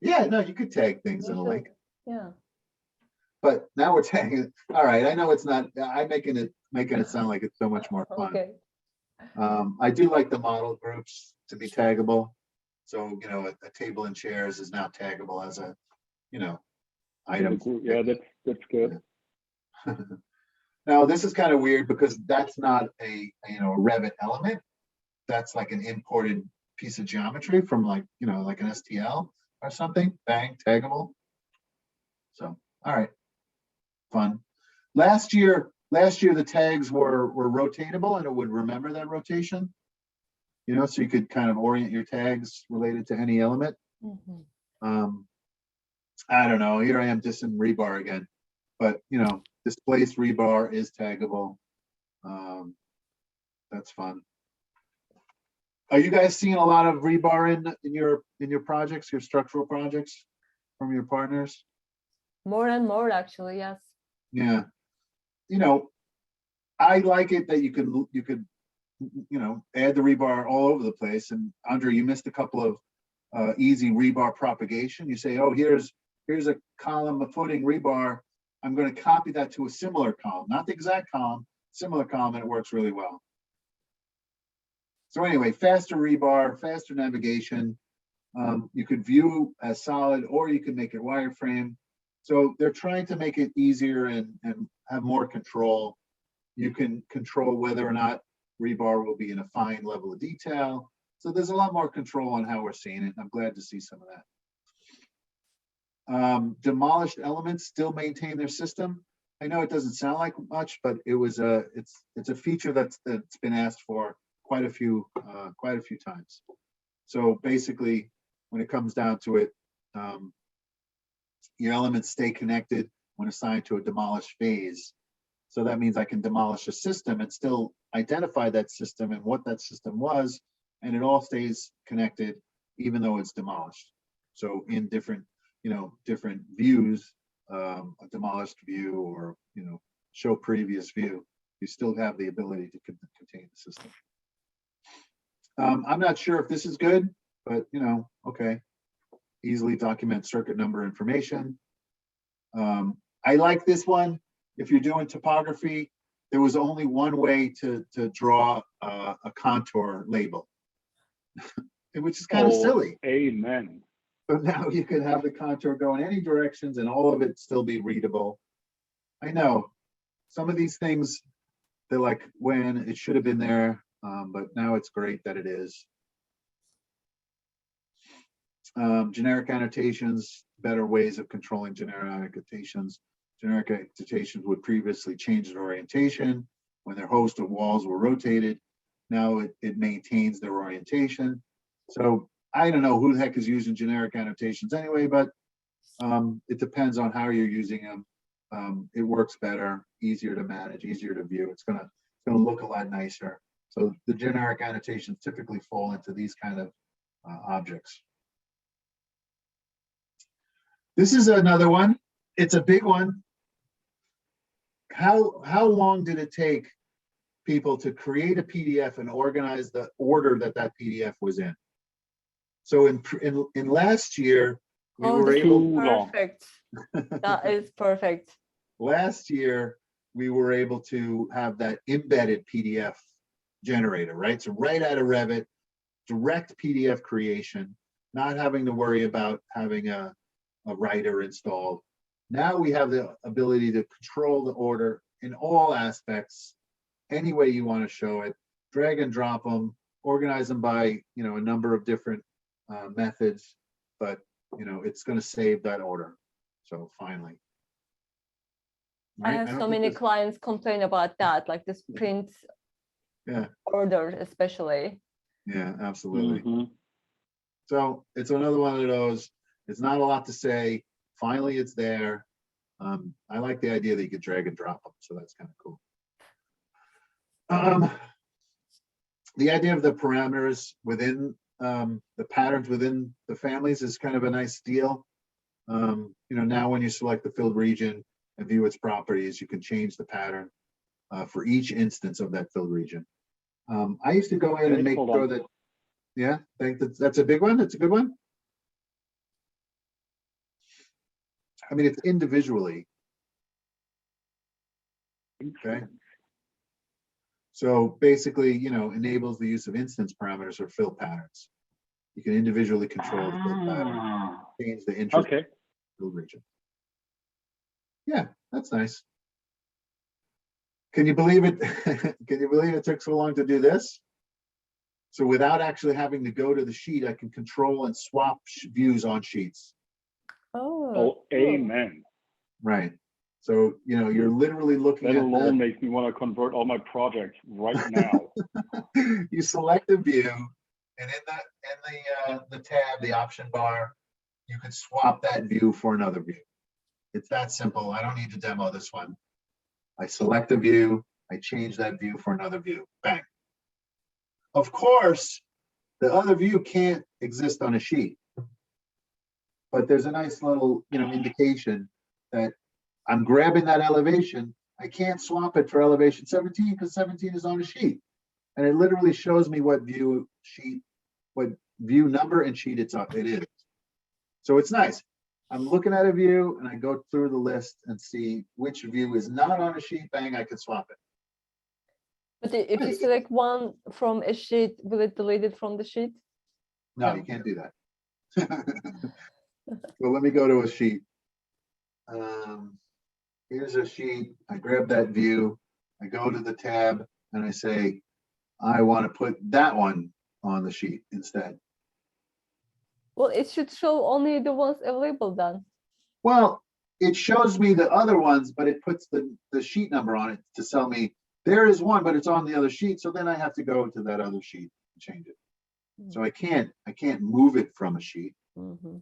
yeah, no, you could tag things You in a should- link, Yeah. but now we're tagging. All right, I know it's not. I'm making it sound like it's so much more fun. Okay. I do like the model groups to be taggable. So, you know, a table and chairs is now taggable as a, you know, item. Yeah, that's good. Now, this is kind of weird because that's not a, you know, a Revit element. That's like an imported piece of geometry from like, you know, like an STL or something. Bang, taggable. So, all right, fun. Last year the tags were rotatable and it would remember that rotation. You know, so you could kind of orient your tags related to any element. Mhm. I don't know. Here I am dissing rebar again, but you know, displaced rebar is taggable. That's fun. Are you guys seeing a lot of rebar in your projects, your structural projects from your partners? More and more, actually, yes. Yeah. You know, I like it that you could you know, add the rebar all over the place. And Andre, you missed a couple of easy rebar propagation. You say, oh, here's a column of footing rebar. I'm going to copy that to a similar column, not the exact column, similar column, and it works really well. So anyway, faster rebar, faster navigation. You could view as solid, or you can make it wireframe. So they're trying to make it easier and have more control. You can control whether or not rebar will be in a fine level of detail. So there's a lot more control on how we're seeing it. I'm glad to see some of that. Demolished elements still maintain their system. I know it doesn't sound like much, but it's a feature that's been asked for quite a few times. So basically, when it comes down to it, your elements stay connected when assigned to a demolished phase. So that means I can demolish a system and still identify that system and what that system was, and it all stays connected even though it's demolished. So in different, you know, different views, a demolished view or, you know, show previous view, you still have the ability to contain the system. I'm not sure if this is good, but you know, okay. Easily document circuit number information. I like this one. If you're doing topography, there was only one way to draw a contour label, which is kind of silly. Amen. But now you can have the contour go in any directions and all of it still be readable. I know some of these things, they're like when it should have been there, but now it's great that it is. Generic annotations, better ways of controlling generic annotations. Generic annotations would previously change their orientation when their host of walls were rotated. Now it maintains their orientation. So I don't know who the heck is using generic annotations anyway, but it depends on how you're using them. It works better, easier to manage, easier to view. It's gonna look a lot nicer. So the generic annotations typically fall into these kind of objects. This is another one. It's a big one. How long did it take people to create a PDF and organize the order that PDF was in? So in last year, we were able. Perfect. That is perfect. Last year, we were able to have that embedded PDF generator, right? So right out of Revit, direct PDF creation, not having to worry about having a writer installed. Now we have the ability to control the order in all aspects, any way you want to show it, drag and drop them, organize them by, you know, a number of different methods, but, you know, it's going to save that order. So finally. I have so many clients complain about that, like this print order, especially. Yeah, absolutely. So it's another one of those. It's not a lot to say. Finally, it's there. I like the idea that you could drag and drop them, so that's kind of cool. The idea of the parameters within the patterns within the families is kind of a nice deal. You know, now when you select the filled region and view its properties, you can change the pattern. for each instance of that filled region. I used to go in and Okay, make hold sure on. that, yeah, that's a big one. That's a good one. I mean, it's individually. Okay. So basically, enables the use of instance parameters or fill patterns. You can individually control the fill pattern, change the interest Okay. field region. Yeah, that's nice. Can you believe it? Can you believe it took so long to do this? So without actually having to go to the sheet, I can control and swap views on sheets. Oh, Oh, cool. amen. Right. So, you're literally looking That at alone makes me want to convert all my projects right now. you select a view, and in the tab, the option bar, you can swap that view for another view. It's that simple. I don't need to demo this one. I select a view, I change that view for another view. Bang. Of course, the other view can't exist on a sheet, but there's a nice little, indication that I'm grabbing that elevation. I can't swap it for elevation 17 because 17 is on a sheet. And it literally shows me what view number and sheet it is. So it's nice. I'm looking at a view and I go through the list and see which view is not on a sheet. Bang, I can swap it. But if you Nice. select one from a sheet, will it delete it from the sheet? No, you can't do that. So let me go to a sheet. Here's a sheet. I grab that view. I go to the tab and I say, I want to put that one on the sheet instead. Well, it should show only the ones available then. Well, it shows me the other ones, but it puts the sheet number on it to tell me there is one, but it's on the other sheet. So then I have to go to that other sheet and change it. So I can't move it from a sheet. Mm-hmm.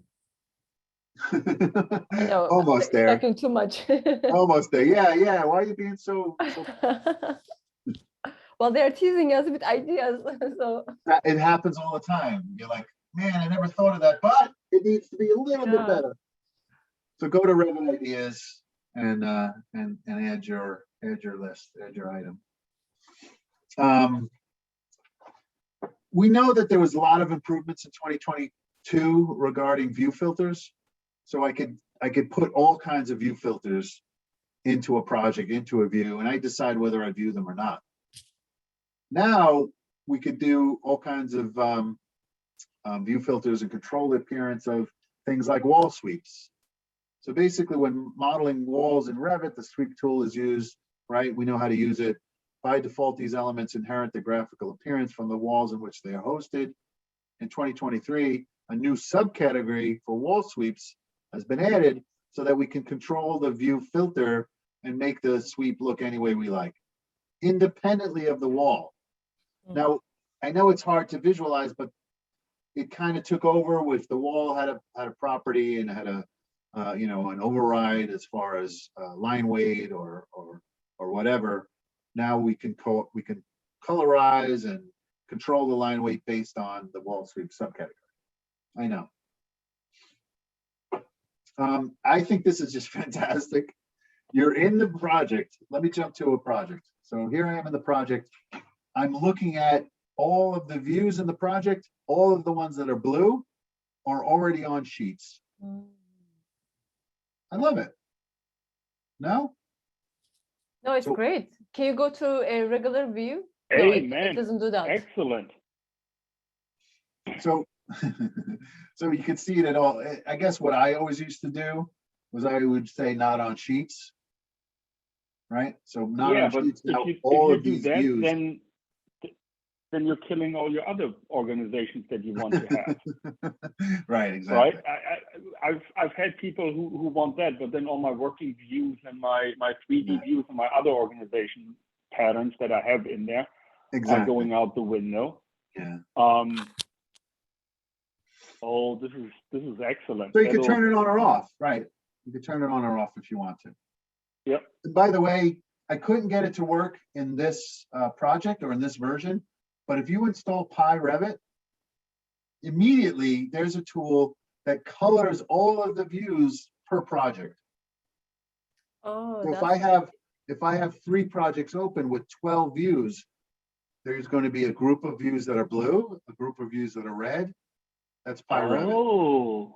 I know. Almost there. Expecting too much. Almost there. Yeah. Why are you being so Well, they're teasing us with ideas. So it happens all the time. You're like, man, I never thought of that, but it needs to be a little bit better. So go to Revit ideas and add your list, add your item. We know that there was a lot of improvements in 2022 regarding view filters. So I could put all kinds of view filters into a project, into a view, and I decide whether I view them or not. Now we could do all kinds of view filters and control the appearance of things like wall sweeps. So basically when modeling walls in Revit, the sweep tool is used, right? We know how to use it. By default, these elements inherit the graphical appearance from the walls in which they are hosted. In 2023, a new subcategory for wall sweeps has been added so that we can control the view filter and make the sweep look any way we like, independently of the wall. Now, I know it's hard to visualize, but it kind of took over with the wall had a property and had an override as far as line weight or whatever. Now we can colorize and control the line weight based on the wall sweep subcategory. I know. I think this is just fantastic. You're in the project. Let me jump to a project. So here I am in the project. I'm looking at all of the views in the project. All of the ones that are blue are already on sheets. I love it. No? no, it's So- great. Can you go to a regular view? No, Amen. it doesn't do that. Excellent. So, so you can see it at all. I guess what I always used to do was I would say not on sheets, right? So not Yeah, on but sheets. Now if all you of do these that, views. then you're killing all your other organizations that you want to have. Right, exactly. Right. I've had people who want that, but then all my working views and my 3D views and my other organization patterns that I have in there are Exactly. going out the window. Yeah. Oh, this is excellent. So you can turn it on or off, right? You can turn it on or off if you want to. Yep. And by the way, I couldn't get it to work in this project or in this version, but if you install PyRevit, immediately there's a tool that colors all of the views per project. Oh, So if that's I have if I have 3 projects open with 12 views, there's going to be a group of views that are blue, a group of views that are red. That's PyRevit. Oh,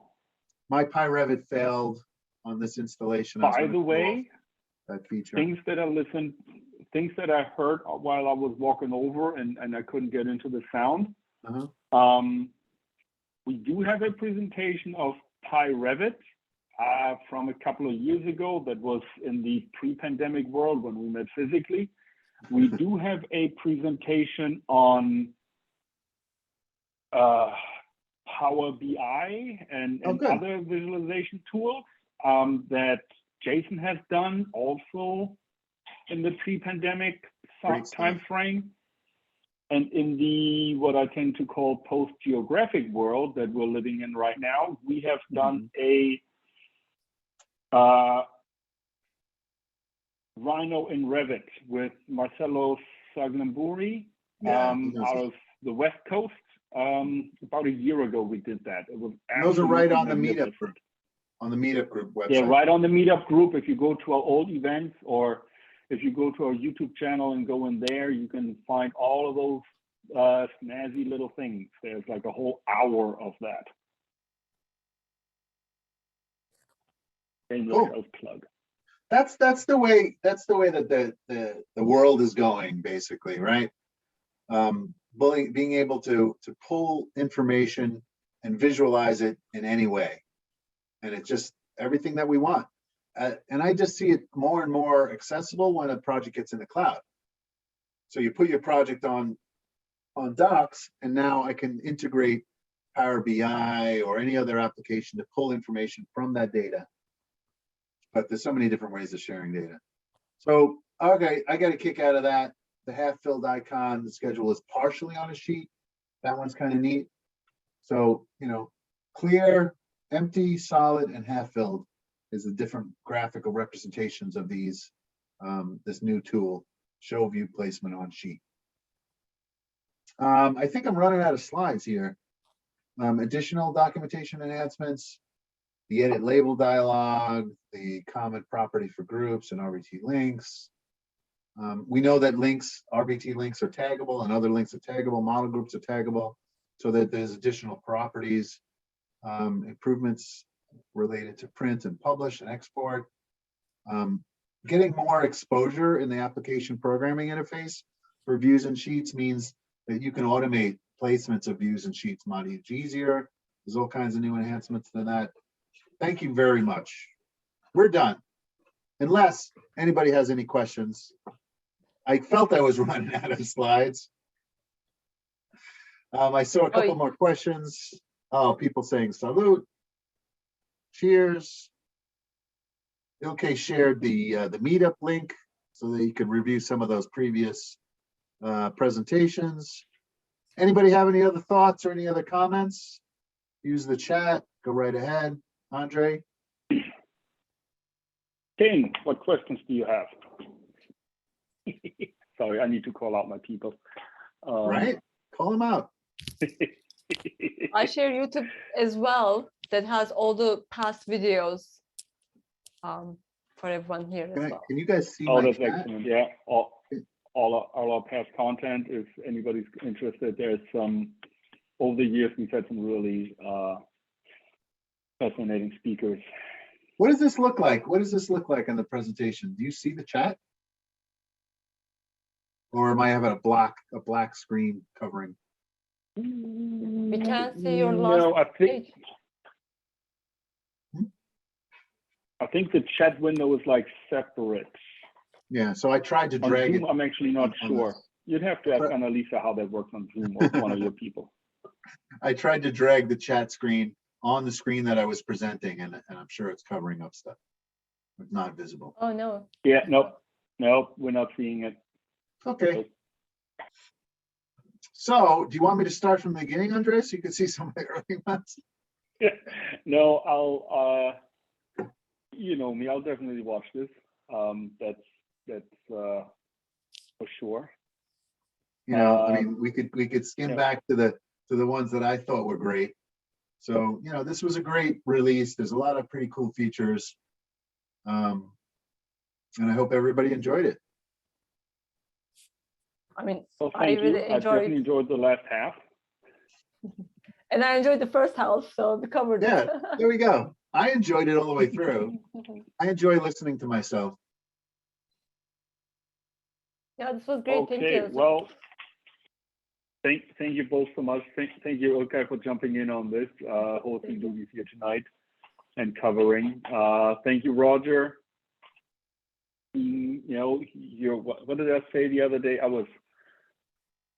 My PyRevit failed on this installation. I was by gonna the show off way, that feature. things that I heard while I was walking over and I couldn't get into the sound. Uh-huh. We do have a presentation of PyRevit from a couple of years ago that was in the pre-pandemic world when we met physically. We do have a presentation on Power BI and good. other visualization tools that Jason has done also in the pre-pandemic Great stuff. time frame. And in the what I tend to call post-geographic world that we're living in right now, we have done a Rhino in Revit with Marcelo Saglamburi Yeah, he knows out it. of the West Coast. About a year ago, we did that. It was Those are right on the absolutely meetup magnificent. group, on the meetup group website. Yeah, right on the meetup group. If you go to our old events or if you go to our YouTube channel and go in there, you can find all of those snazzy little things. There's like a whole hour of that. Cool. Plug. That's the way that the world is going, basically, right? Being able to pull information and visualize it in any way, and it's just everything that we want. And I just see it more and more accessible when a project gets in the cloud. So you put your project on Docs, and now I can integrate Power BI or any other application to pull information from that data. But there's so many different ways of sharing data. So, okay, I got a kick out of that. The half-filled icon, the schedule is partially on a sheet. That one's kind of neat. So, clear, empty, solid, and half-filled is the different graphical representations of these, this new tool, show view placement on sheet. I think I'm running out of slides here. Additional documentation enhancements, the edit label dialog, the comment property for groups and RBT links. We know that RBT links are taggable and other links are taggable, model groups are taggable, so that there's additional properties, improvements related to print and publish and export. Getting more exposure in the application programming interface for views and sheets means that you can automate placements of views and sheets much easier. There's all kinds of new enhancements to that. Thank you very much. We're done. Unless anybody has any questions. I felt I was running out of slides. I saw a couple more questions. Oh, people saying salute. Cheers. Ilke shared the meetup link so that you can review some of those previous presentations. Anybody have any other thoughts or any other comments? Use the chat. Go right ahead. Andre? King, what questions do you have? Sorry, I need to call out my people. Right? Call them out. I share YouTube as well that has all the past videos for everyone here as well. Can you guys see Oh, my that's chat? excellent. Yeah, all our past content, if anybody's interested, there's some, over the years, we've had some really fascinating speakers. What does this look like? What does this look like in the presentation? Do you see the chat? Or am I having a black screen covering? We can't see your last No, page. I think the chat window is like separate. Yeah, so I tried to On drag Zoom, it. I'm actually not on sure. this. You'd have to ask But- Annalisa how that works on Zoom or one of your people. I tried to drag the chat screen on the screen that I was presenting, and I'm sure it's covering up stuff. It's not visible. Oh no. Yeah, nope, we're not seeing it. Okay. So, do you want me to start from the beginning, Andre, so you can see some of the early ones? No, I'll, you know me, I'll definitely watch this. That's for sure. You know, I mean, we could skim yeah. back to the ones that I thought were great. So, you know, this was a great release. There's a lot of pretty cool features. And I hope everybody enjoyed it. I mean, Well, I thank you. really I definitely enjoyed, enjoyed the last half. and I enjoyed the first house, so we covered Yeah, it. there we go. I enjoyed it all the way through. I enjoy listening to myself. Yeah, this was great. Thank Okay, you. well, thank you both so much. Thank you, Ilkay, for jumping in on this, hosting movies here tonight and covering. Thank you, Roger. You know, what did I say the other day? I was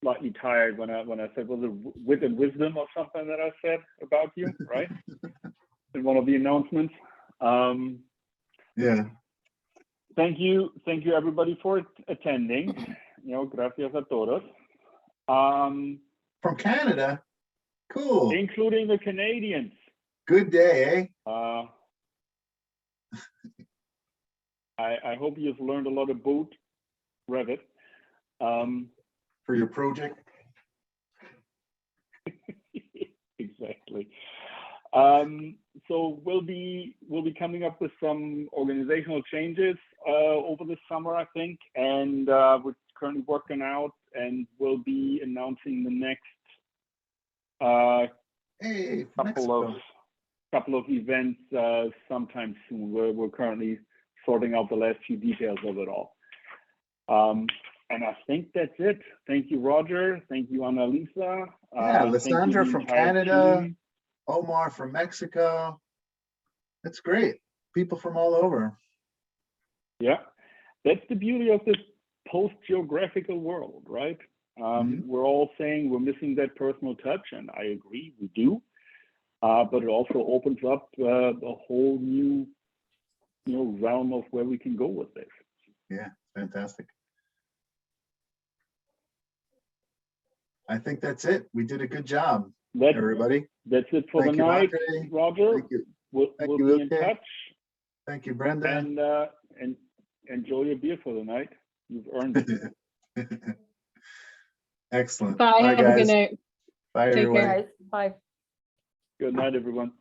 slightly tired when I said, was it wit and wisdom or something that I said about you, right? In one of the announcements. Yeah. Thank you everybody for attending. You know, gracias a todos. From Canada. Cool. Including the Canadians. Good day, eh? I hope you've learned a lot about Revit. For your project. Exactly. So we'll be coming up with some organizational changes over the summer, I think, and we're currently working out, and we'll be announcing the next Hey, couple of events sometime soon. We're currently sorting out the last few details of it all. And I think that's it. Thank you, Roger. Thank you, Annalisa. Yeah, Lysandra from Canada, team. Omar from Mexico. That's great. People from all over. Yeah, that's the beauty of this post-geographical world, right? We're all saying we're missing that personal touch, and I agree, we do. But it also opens up a whole new, realm of where we can go with this. Yeah, fantastic. I think that's it. We did a good job, everybody. That's it for Thank the you, night, Andre. Roger. Thank you. We'll Thank be you, in Ilkay. touch. Thank you, Brenda. And enjoy your beer for the night. You've earned it. Excellent. Bye. Have a good guys. night. Bye, Take everyone. care. Guys, bye. Good night, everyone.